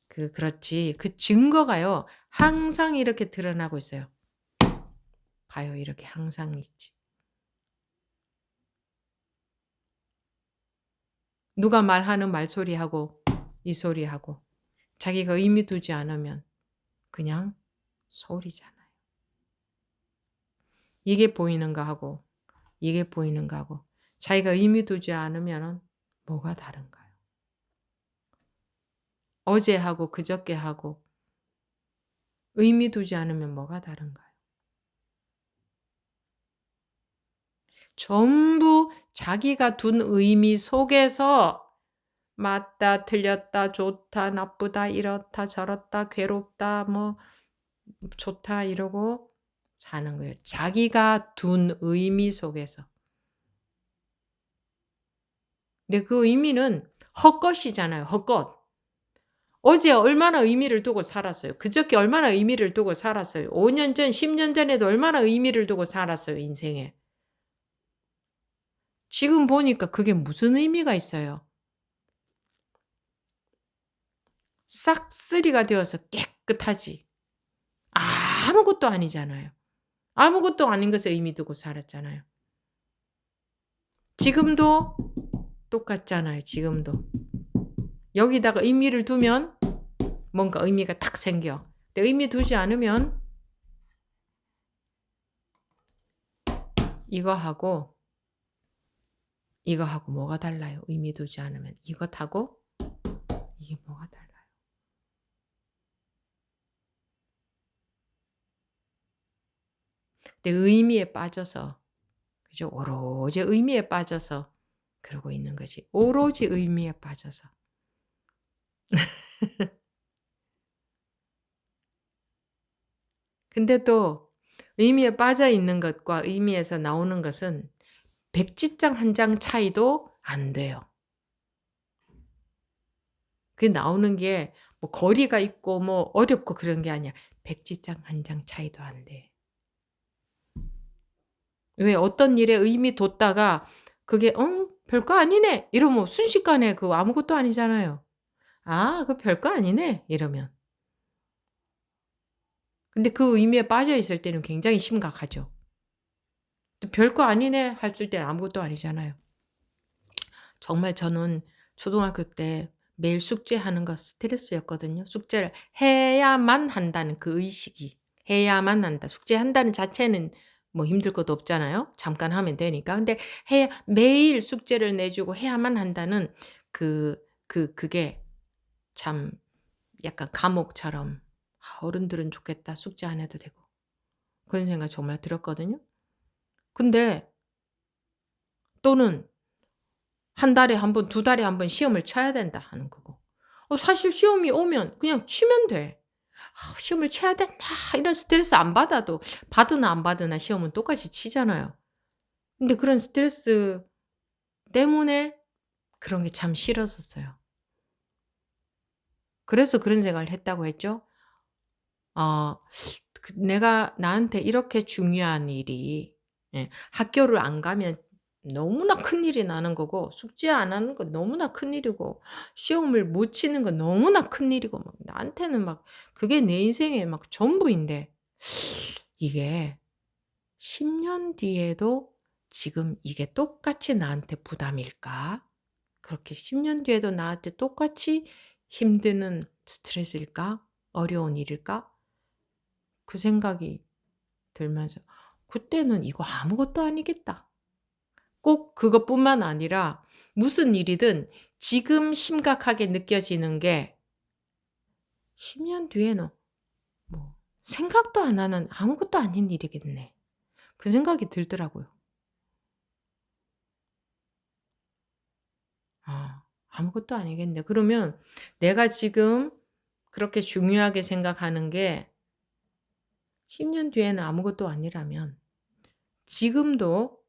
그렇지. 그 증거가요. 항상 이렇게 드러나고 있어요. 봐요. 이렇게 항상 있지. 누가 말하는 말소리하고 이 소리하고 자기가 의미 두지 않으면 그냥 소리잖아요. 이게 보이는가 하고 이게 보이는가 하고 자기가 의미 두지 않으면 뭐가 다른가요? 어제하고 그저께하고 의미 두지 않으면 뭐가 다른가요? 전부 자기가 둔 의미 속에서 맞다, 틀렸다, 좋다, 나쁘다, 이렇다, 저렇다, 괴롭다, 뭐 좋다 이러고 사는 거예요. 자기가 둔 의미 속에서. 근데 그 의미는 헛것이잖아요. 헛것. 어제 얼마나 의미를 두고 살았어요. 그저께 얼마나 의미를 두고 살았어요. 5년 전, 10년 전에도 얼마나 의미를 두고 살았어요. 인생에. 지금 보니까 그게 무슨 의미가 있어요. 싹쓸이가 되어서 깨끗하지. 아무것도 아니잖아요. 아무것도 아닌 것에 의미 두고 살았잖아요. 지금도 똑같잖아요. 지금도. 여기다가 의미를 두면 뭔가 의미가 탁 생겨. 근데 의미 두지 않으면 이거하고 뭐가 달라요? 의미 두지 않으면 이것하고 이게 뭐가 달라요? 근데 의미에 빠져서 그죠? 오로지 의미에 빠져서 그러고 있는 거지. 오로지 의미에 빠져서. 근데 또 의미에 빠져 있는 것과 의미에서 나오는 것은 백지장 한 장 차이도 안 돼요. 그 나오는 게 뭐 거리가 있고 뭐 어렵고 그런 게 아니야. 백지장 한 장 차이도 안 돼. 왜 어떤 일에 의미 뒀다가 그게 별거 아니네 이러면 순식간에 그거 아무것도 아니잖아요. 아, 그 별거 아니네 이러면. 근데 그 의미에 빠져 있을 때는 굉장히 심각하죠. 별거 아니네 했을 때는 아무것도 아니잖아요. 정말 저는 초등학교 때 매일 숙제하는 거 스트레스였거든요. 숙제를 해야만 한다는 그 의식이. 해야만 한다. 숙제한다는 자체는 뭐 힘들 것도 없잖아요. 잠깐 하면 되니까. 근데 매일 숙제를 내주고 해야만 한다는 그게 참 약간 감옥처럼 '아 어른들은 좋겠다. 숙제 안 해도 되고.' 그런 생각 정말 들었거든요. 근데 또는 한 달에 한 번, 두 달에 한 번 시험을 쳐야 된다 하는 거고. 사실 시험이 오면 그냥 치면 돼. '아 시험을 쳐야 된다.' 이런 스트레스 안 받아도 받으나 안 받으나 시험은 똑같이 치잖아요. 근데 그런 스트레스 때문에 그런 게 참 싫었었어요. 그래서 그런 생각을 했다고 했죠. 어 내가 나한테 이렇게 중요한 일이 예 학교를 안 가면 너무나 큰일이 나는 거고 숙제 안 하는 건 너무나 큰일이고 시험을 못 치는 건 너무나 큰일이고 막 나한테는 막 그게 내 인생의 막 전부인데 이게 10년 뒤에도 지금 이게 똑같이 나한테 부담일까? 그렇게 10년 뒤에도 나한테 똑같이 힘드는 스트레스일까? 어려운 일일까? 그 생각이 들면서 그때는 이거 아무것도 아니겠다. 꼭 그것뿐만 아니라 무슨 일이든 지금 심각하게 느껴지는 게 10년 뒤에는 뭐 생각도 안 하는 아무것도 아닌 일이겠네. 그 생각이 들더라고요. 아무것도 아니겠네. 그러면 내가 지금 그렇게 중요하게 생각하는 게 10년 뒤에는 아무것도 아니라면 지금도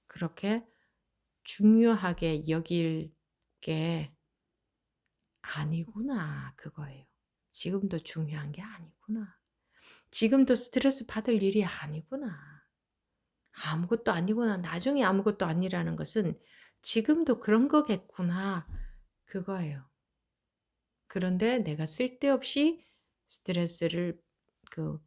그렇게 중요하게 여길 게 아니구나. 그거예요. 지금도 중요한 게 아니구나. 지금도 스트레스 받을 일이 아니구나. 아무것도 아니구나. 나중에 아무것도 아니라는 것은 지금도 그런 거겠구나. 그거예요. 그런데 내가 쓸데없이 스트레스를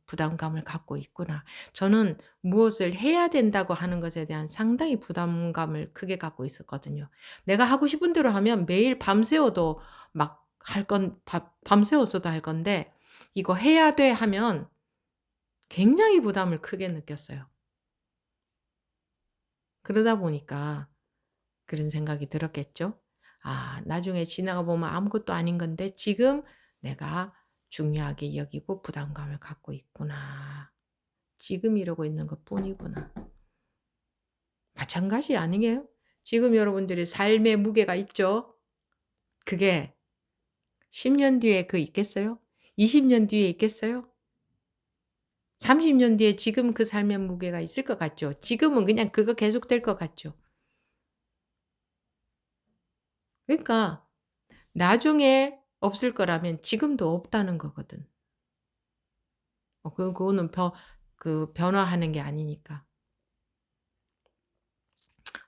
부담감을 갖고 있구나. 저는 무엇을 해야 된다고 하는 것에 대한 상당히 부담감을 크게 갖고 있었거든요. 내가 하고 싶은 대로 하면 매일 밤새워도 막 밤새웠어도 할 건데 이거 해야 돼 하면 굉장히 부담을 크게 느꼈어요. 그러다 보니까 그런 생각이 들었겠죠. 나중에 지나가 보면 아무것도 아닌 건데 지금 내가 중요하게 여기고 부담감을 갖고 있구나. 지금 이러고 있는 것뿐이구나. 마찬가지 아니에요? 지금 여러분들이 삶의 무게가 있죠? 그게 10년 뒤에 있겠어요? 20년 뒤에 있겠어요? 30년 뒤에 지금 그 삶의 무게가 있을 것 같죠? 지금은 그냥 그거 계속될 것 같죠? 그러니까 나중에 없을 거라면 지금도 없다는 거거든. 그거는 변화하는 게 아니니까.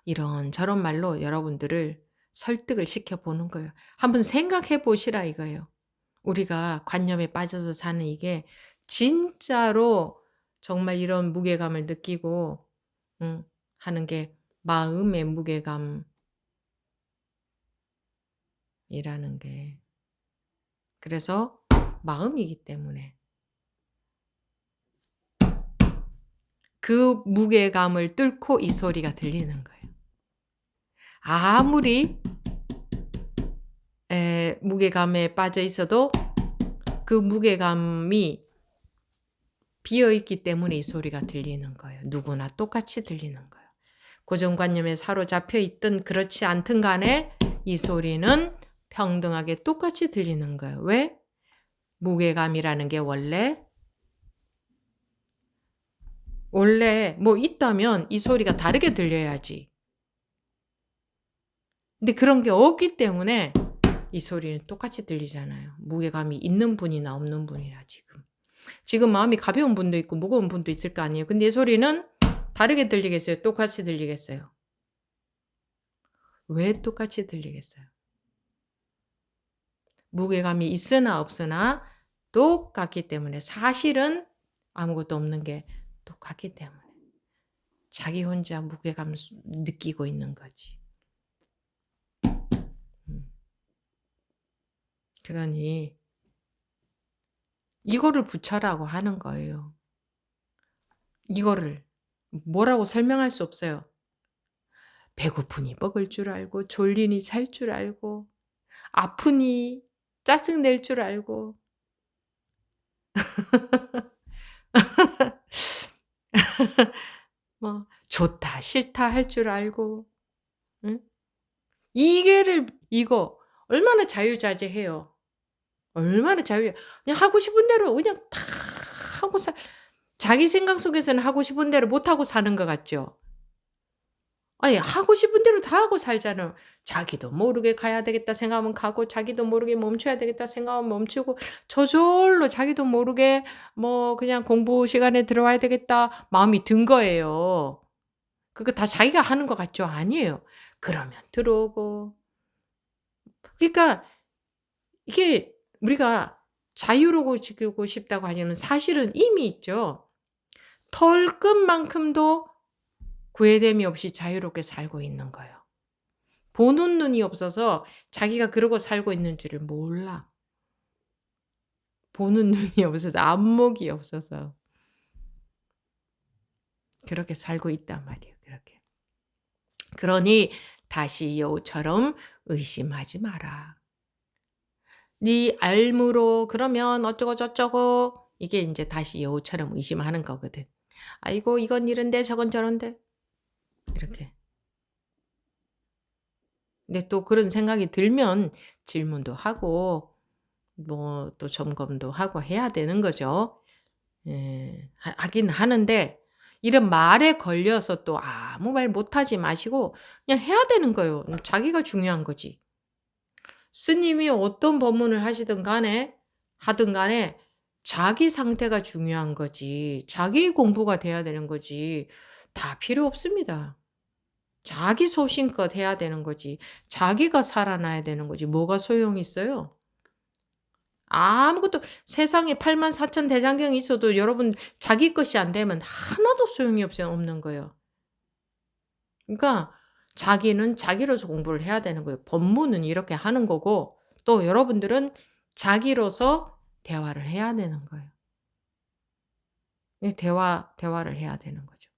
이런저런 말로 여러분들을 설득을 시켜보는 거예요. 한번 생각해 보시라 이거예요. 우리가 관념에 빠져서 사는 이게 진짜로 정말 이런 무게감을 느끼고 하는 게 마음의 무게감이라는 게. 그래서 마음이기 때문에 그 무게감을 뚫고 이 소리가 들리는 거예요. 아무리 무게감에 빠져 있어도 그 무게감이 비어 있기 때문에 이 소리가 들리는 거예요. 누구나 똑같이 들리는 거예요. 고정관념에 사로잡혀 있든 그렇지 않든 간에 이 소리는 평등하게 똑같이 들리는 거예요. 왜? 무게감이라는 게 원래 뭐 있다면 이 소리가 다르게 들려야지. 근데 그런 게 없기 때문에 이 소리는 똑같이 들리잖아요. 무게감이 있는 분이나 없는 분이나 지금 마음이 가벼운 분도 있고 무거운 분도 있을 거 아니에요. 근데 이 소리는 다르게 들리겠어요? 똑같이 들리겠어요? 왜 똑같이 들리겠어요? 무게감이 있으나 없으나 똑같기 때문에 사실은 아무것도 없는 게 똑같기 때문에 자기 혼자 무게감 느끼고 있는 거지. 그러니 이거를 붙여라고 하는 거예요. 이거를 뭐라고 설명할 수 없어요. 배고프니 먹을 줄 알고 졸리니 잘 줄 알고 아프니 짜증 낼 줄 알고 뭐 좋다 싫다 할 줄 알고 응? 이거 얼마나 자유자재해요. 얼마나 그냥 하고 싶은 대로 그냥 다 하고 자기 생각 속에서는 하고 싶은 대로 못 하고 사는 것 같죠. 아니 하고 싶은 대로 다 하고 살잖아요. 자기도 모르게 가야 되겠다 생각하면 가고 자기도 모르게 멈춰야 되겠다 생각하면 멈추고 저절로 자기도 모르게 뭐 그냥 공부 시간에 들어와야 되겠다 마음이 든 거예요. 그거 다 자기가 하는 것 같죠? 아니에요. 그러면 들어오고. 그러니까 이게 우리가 자유로워지고 싶다고 하지만 사실은 이미 있죠. 털끝만큼도 구애됨이 없이 자유롭게 살고 있는 거예요. 보는 눈이 없어서 자기가 그러고 살고 있는 줄을 몰라. 보는 눈이 없어서 안목이 없어서 그렇게 살고 있단 말이에요. 그렇게. 그러니 다시 여우처럼 의심하지 마라. 네 알므로 그러면 어쩌고 저쩌고 이게 인제 다시 여우처럼 의심하는 거거든. '아이고 이건 이런데 저건 저런데.' 이렇게. 근데 또 그런 생각이 들면 질문도 하고 뭐 또 점검도 하고 해야 되는 거죠. 예. 하긴 하는데 이런 말에 걸려서 또 아무 말 못하지 마시고 그냥 해야 되는 거예요. 자기가 중요한 거지. 스님이 어떤 법문을 하든 간에 자기 상태가 중요한 거지 자기 공부가 돼야 되는 거지 다 필요 없습니다. 자기 소신껏 해야 되는 거지 자기가 살아나야 되는 거지 뭐가 소용이 있어요? 아무것도 세상에 84,000 대장경이 있어도 여러분 자기 것이 안 되면 하나도 소용이 없는 거예요. 그러니까 자기는 자기로서 공부를 해야 되는 거예요. 법문은 이렇게 하는 거고 또 여러분들은 자기로서 대화를 해야 되는 거예요. 대화를 해야 되는 거죠.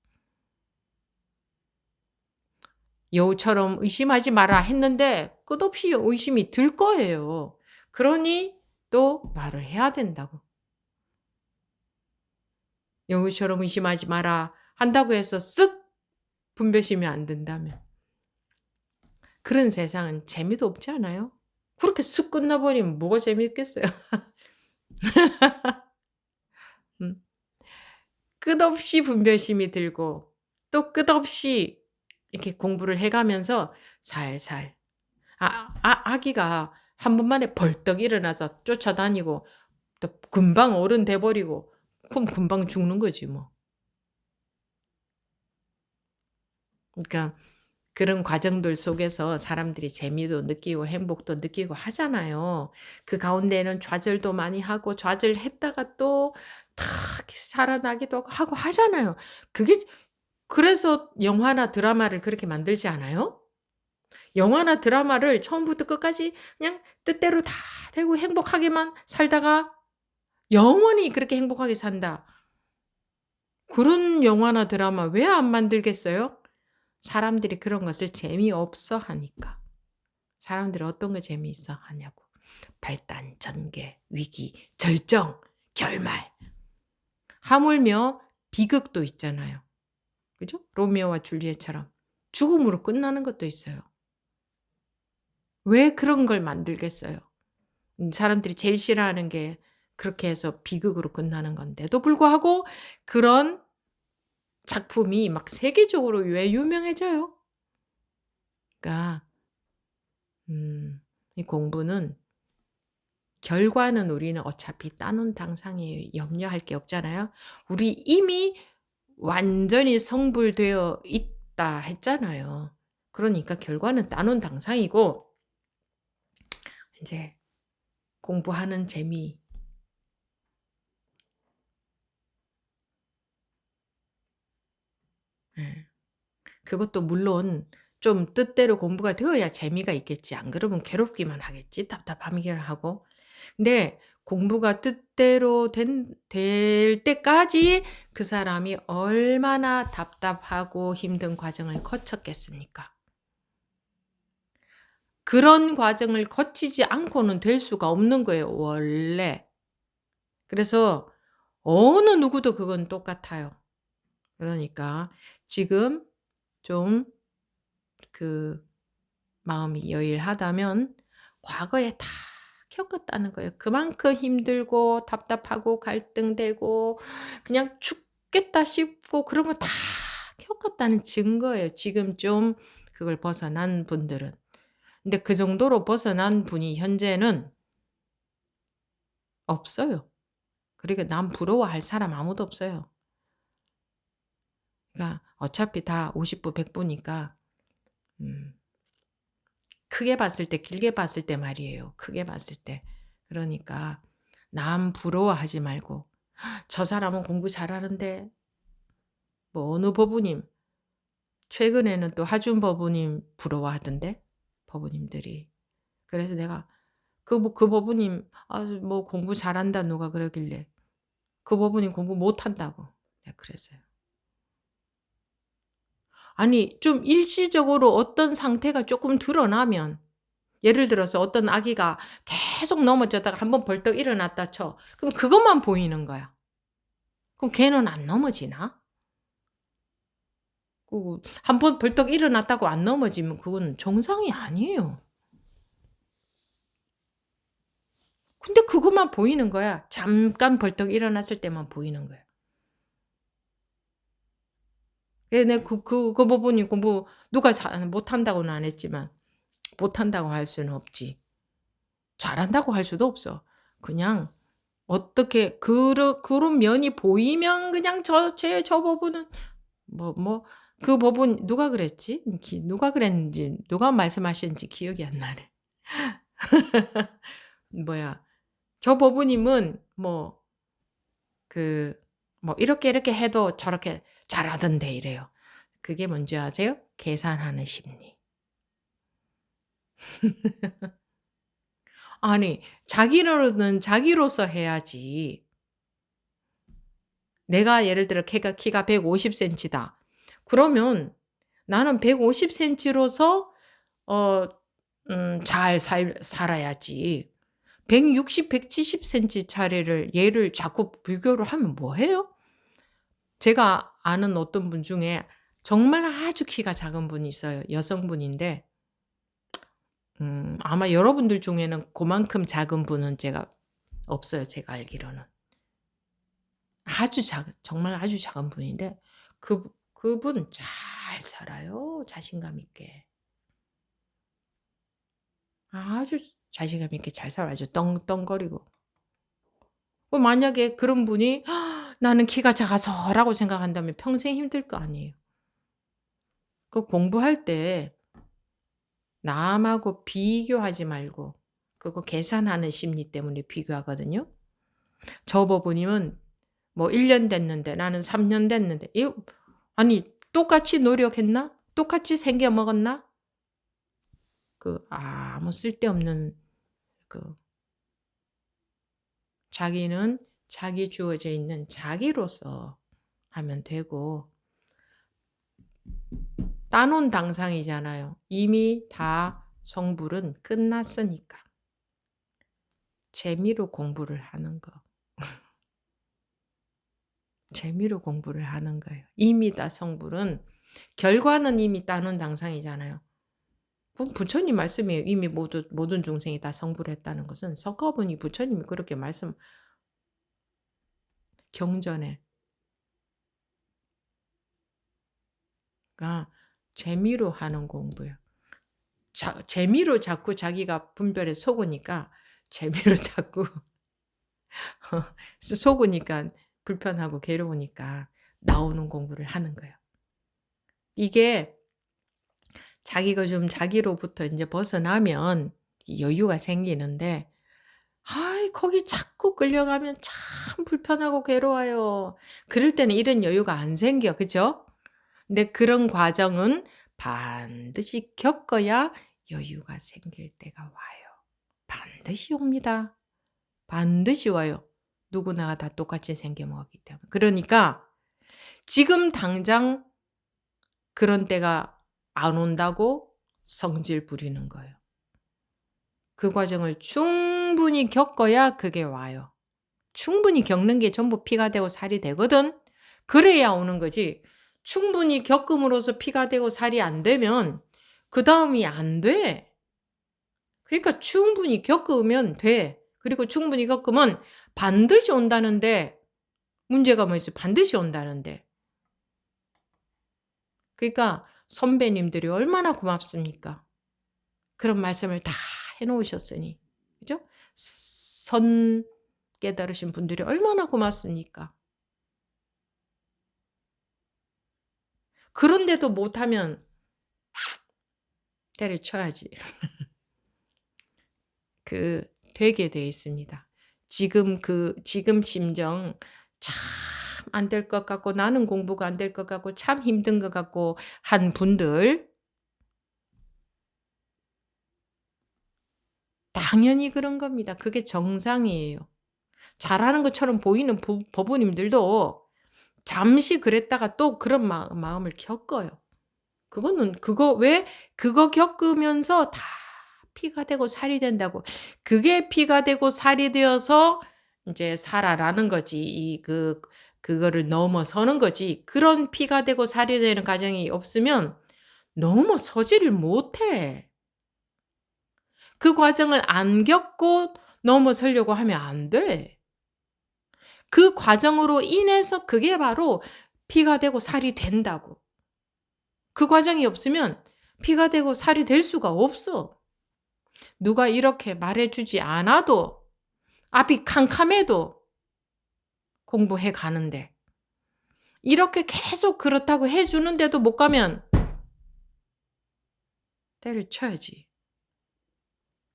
여우처럼 의심하지 마라 했는데 끝없이 의심이 들 거예요. 그러니 또 말을 해야 된다고. 여우처럼 의심하지 마라 한다고 해서 쓱 분별심이 안 든다면. 그런 세상은 재미도 없지 않아요? 그렇게 쓱 끝나버리면 뭐가 재미있겠어요? 음. 끝없이 분별심이 들고 또 끝없이 이렇게 공부를 해 가면서 살살 아기가 한 번만에 벌떡 일어나서 쫓아다니고 또 금방 어른 돼 버리고 그럼 금방 죽는 거지 뭐. 그러니까 그런 과정들 속에서 사람들이 재미도 느끼고 행복도 느끼고 하잖아요. 그 가운데에는 좌절도 많이 하고 좌절했다가 또 탁 살아나기도 하고 하잖아요. 그게 그래서 영화나 드라마를 그렇게 만들지 않아요? 영화나 드라마를 처음부터 끝까지 그냥 뜻대로 다 되고 행복하게만 살다가 영원히 그렇게 행복하게 산다. 그런 영화나 드라마 왜 안 만들겠어요? 사람들이 그런 것을 재미없어 하니까. 사람들이 어떤 거 재미있어 하냐고. 발단, 전개, 위기, 절정, 결말. 하물며 비극도 있잖아요. 그죠? 로미오와 줄리엣처럼 죽음으로 끝나는 것도 있어요. 왜 그런 걸 만들겠어요? 사람들이 제일 싫어하는 게 그렇게 해서 비극으로 끝나는 건데도 불구하고 그런 작품이 막 세계적으로 왜 유명해져요? 그러니까 이 공부는 결과는 우리는 어차피 따놓은 당상이에요. 염려할 게 없잖아요. 우리 이미 완전히 성불되어 있다 했잖아요. 그러니까 결과는 따놓은 당상이고 인제 공부하는 재미 예. 그것도 물론 좀 뜻대로 공부가 되어야 재미가 있겠지. 안 그러면 괴롭기만 하겠지. 답답하기만 하고. 근데 공부가 뜻대로 될 때까지 그 사람이 얼마나 답답하고 힘든 과정을 거쳤겠습니까? 그런 과정을 거치지 않고는 될 수가 없는 거예요 원래. 그래서 어느 누구도 그건 똑같아요. 그러니까 지금 좀 그 마음이 여일하다면 과거에 다 겪었다는 거예요. 그만큼 힘들고 답답하고 갈등되고 그냥 죽겠다 싶고 그런 거 다 겪었다는 증거예요. 지금 좀 그걸 벗어난 분들은. 근데 그 정도로 벗어난 분이 현재는 없어요. 그러니까 남 부러워할 사람 아무도 없어요. 그러니까 어차피 다 50부 100부니까 크게 봤을 때 길게 봤을 때 말이에요. 크게 봤을 때. 그러니까 남 부러워하지 말고 저 사람은 공부 잘하는데 뭐 어느 법부님 최근에는 또 하준 법부님 부러워하던데 법부님들이. 그래서 내가 그 법부님 뭐 공부 잘한다 누가 그러길래 그 법부님 공부 못한다고 내가 그랬어요. 아니 좀 일시적으로 어떤 상태가 조금 드러나면 예를 들어서 어떤 아기가 계속 넘어졌다가 한번 벌떡 일어났다 쳐. 그럼 그것만 보이는 거야. 그럼 걔는 안 넘어지나? 한번 벌떡 일어났다고 안 넘어지면 그건 정상이 아니에요. 근데 그것만 보이는 거야. 잠깐 벌떡 일어났을 때만 보이는 거야. 내가 그 부분이 공부 누가 못한다고는 안 했지만 못한다고 할 수는 없지. 잘한다고 할 수도 없어. 그냥 어떻게 그런 면이 보이면 그냥 저 부분은 그 부분 누가 그랬지? 누가 그랬는지 누가 말씀하셨는지 기억이 안 나네. 뭐야? 저 부부님은 이렇게 해도 저렇게 잘하던데 이래요. 그게 뭔지 아세요? 계산하는 심리. 아니, 자기로는 자기로서 해야지. 내가 예를 들어 키가 150cm다. 그러면 나는 150cm로서 잘 살아야지. 160, 170cm 차례를 얘를 자꾸 비교를 하면 뭐해요? 제가 아는 어떤 분 중에 정말 아주 키가 작은 분이 있어요. 여성분인데 아마 여러분들 중에는 그만큼 작은 분은 제가 없어요. 제가 알기로는. 정말 아주 작은 분인데 그분 잘 살아요. 자신감 있게. 아주 자신감 있게 잘 살아요. 아주 떵떵거리고. 만약에 그런 분이 '나는 키가 작아서.'라고 생각한다면 평생 힘들 거 아니에요. 공부할 때 남하고 비교하지 말고 그거 계산하는 심리 때문에 비교하거든요. 저 부모님은 1년 됐는데 나는 3년 됐는데 아니 똑같이 노력했나? 똑같이 생겨 먹었나? 아무 쓸데없는 자기는 자기 주어져 있는 자기로서 하면 되고 따놓은 당상이잖아요. 이미 다 성불은 끝났으니까. 재미로 공부를 하는 거. 재미로 공부를 하는 거예요. 이미 다 성불은 결과는 이미 따놓은 당상이잖아요. 그건 부처님 말씀이에요. 이미 모든 중생이 다 성불했다는 것은 석가모니 부처님이 그렇게 경전에 재미로 하는 공부예요. 재미로 자꾸 자기가 분별에 속으니까 재미로 자꾸 속으니까 불편하고 괴로우니까 나오는 공부를 하는 거예요. 이게 자기가 좀 자기로부터 이제 벗어나면 여유가 생기는데 거기 자꾸 끌려가면 참 불편하고 괴로워요. 그럴 때는 이런 여유가 안 생겨. 그죠? 근데 그런 과정은 반드시 겪어야 여유가 생길 때가 와요. 반드시 옵니다. 반드시 와요. 누구나가 다 똑같이 생겨 먹었기 때문에. 그러니까 지금 당장 그런 때가 안 온다고 성질 부리는 거예요. 그 과정을 충분히 겪어야 그게 와요. 충분히 겪는 게 전부 피가 되고 살이 되거든. 그래야 오는 거지. 충분히 겪음으로써 피가 되고 살이 안 되면 그 다음이 안 돼. 그러니까 충분히 겪으면 돼. 그리고 충분히 겪으면 반드시 온다는데 문제가 뭐 있어요? 반드시 온다는데. 그러니까 선배님들이 얼마나 고맙습니까? 그런 말씀을 다 해놓으셨으니. 그죠? 선 깨달으신 분들이 얼마나 고맙습니까? 그런데도 못하면 때려쳐야지. 되게 돼 있습니다. 지금 심정 참 안 될 것 같고 나는 공부가 안 될 것 같고 참 힘든 것 같고 한 분들 당연히 그런 겁니다. 그게 정상이에요. 잘하는 것처럼 보이는 법부님들도 잠시 그랬다가 또 그런 마음을 겪어요. 그거 겪으면서 다 피가 되고 살이 된다고. 그게 피가 되고 살이 되어서 이제 살아나는 거지. 그거를 넘어서는 거지. 그런 피가 되고 살이 되는 과정이 없으면 넘어서지를 못해. 그 과정을 안 겪고 넘어서려고 하면 안 돼. 그 과정으로 인해서 그게 바로 피가 되고 살이 된다고. 그 과정이 없으면 피가 되고 살이 될 수가 없어. 누가 이렇게 말해주지 않아도 앞이 캄캄해도 공부해 가는데 이렇게 계속 그렇다고 해주는데도 못 가면 때려쳐야지.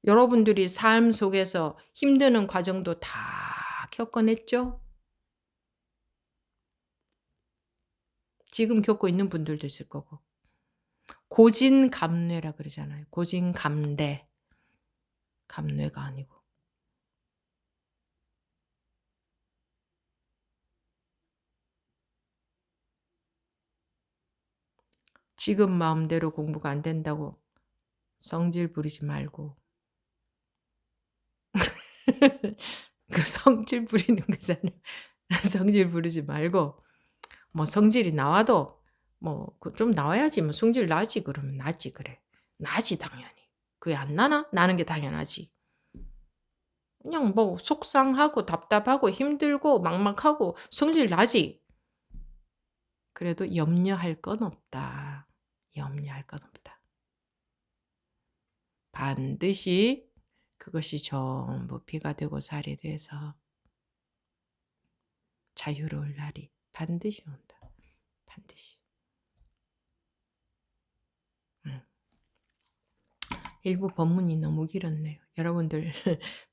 여러분들이 삶 속에서 힘드는 과정도 다 겪어냈죠? 지금 겪고 있는 분들도 있을 거고. 고진감래라 그러잖아요. 고진감래. 감래가 아니고. 지금 마음대로 공부가 안 된다고 성질 부리지 말고. 그 성질 부리는 거잖아요. 성질 부리지 말고 뭐 성질이 나와도 뭐 좀 나와야지 뭐 성질 나지 그러면 나지 그래. 나지 당연히. 그게 안 나나? 나는 게 당연하지. 그냥 뭐 속상하고 답답하고 힘들고 막막하고 성질 나지. 그래도 염려할 건 없다. 염려할 건 없다. 반드시 그것이 전부 피가 되고 살이 돼서 자유로울 날이 반드시 온다. 반드시. 일부 본문이 너무 길었네요. 여러분들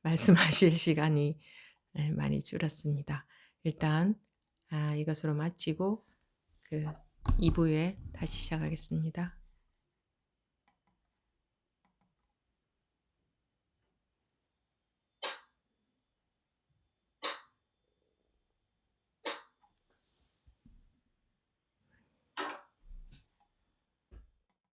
말씀하실 시간이 많이 줄었습니다. 일단 이것으로 마치고 2부에 다시 시작하겠습니다.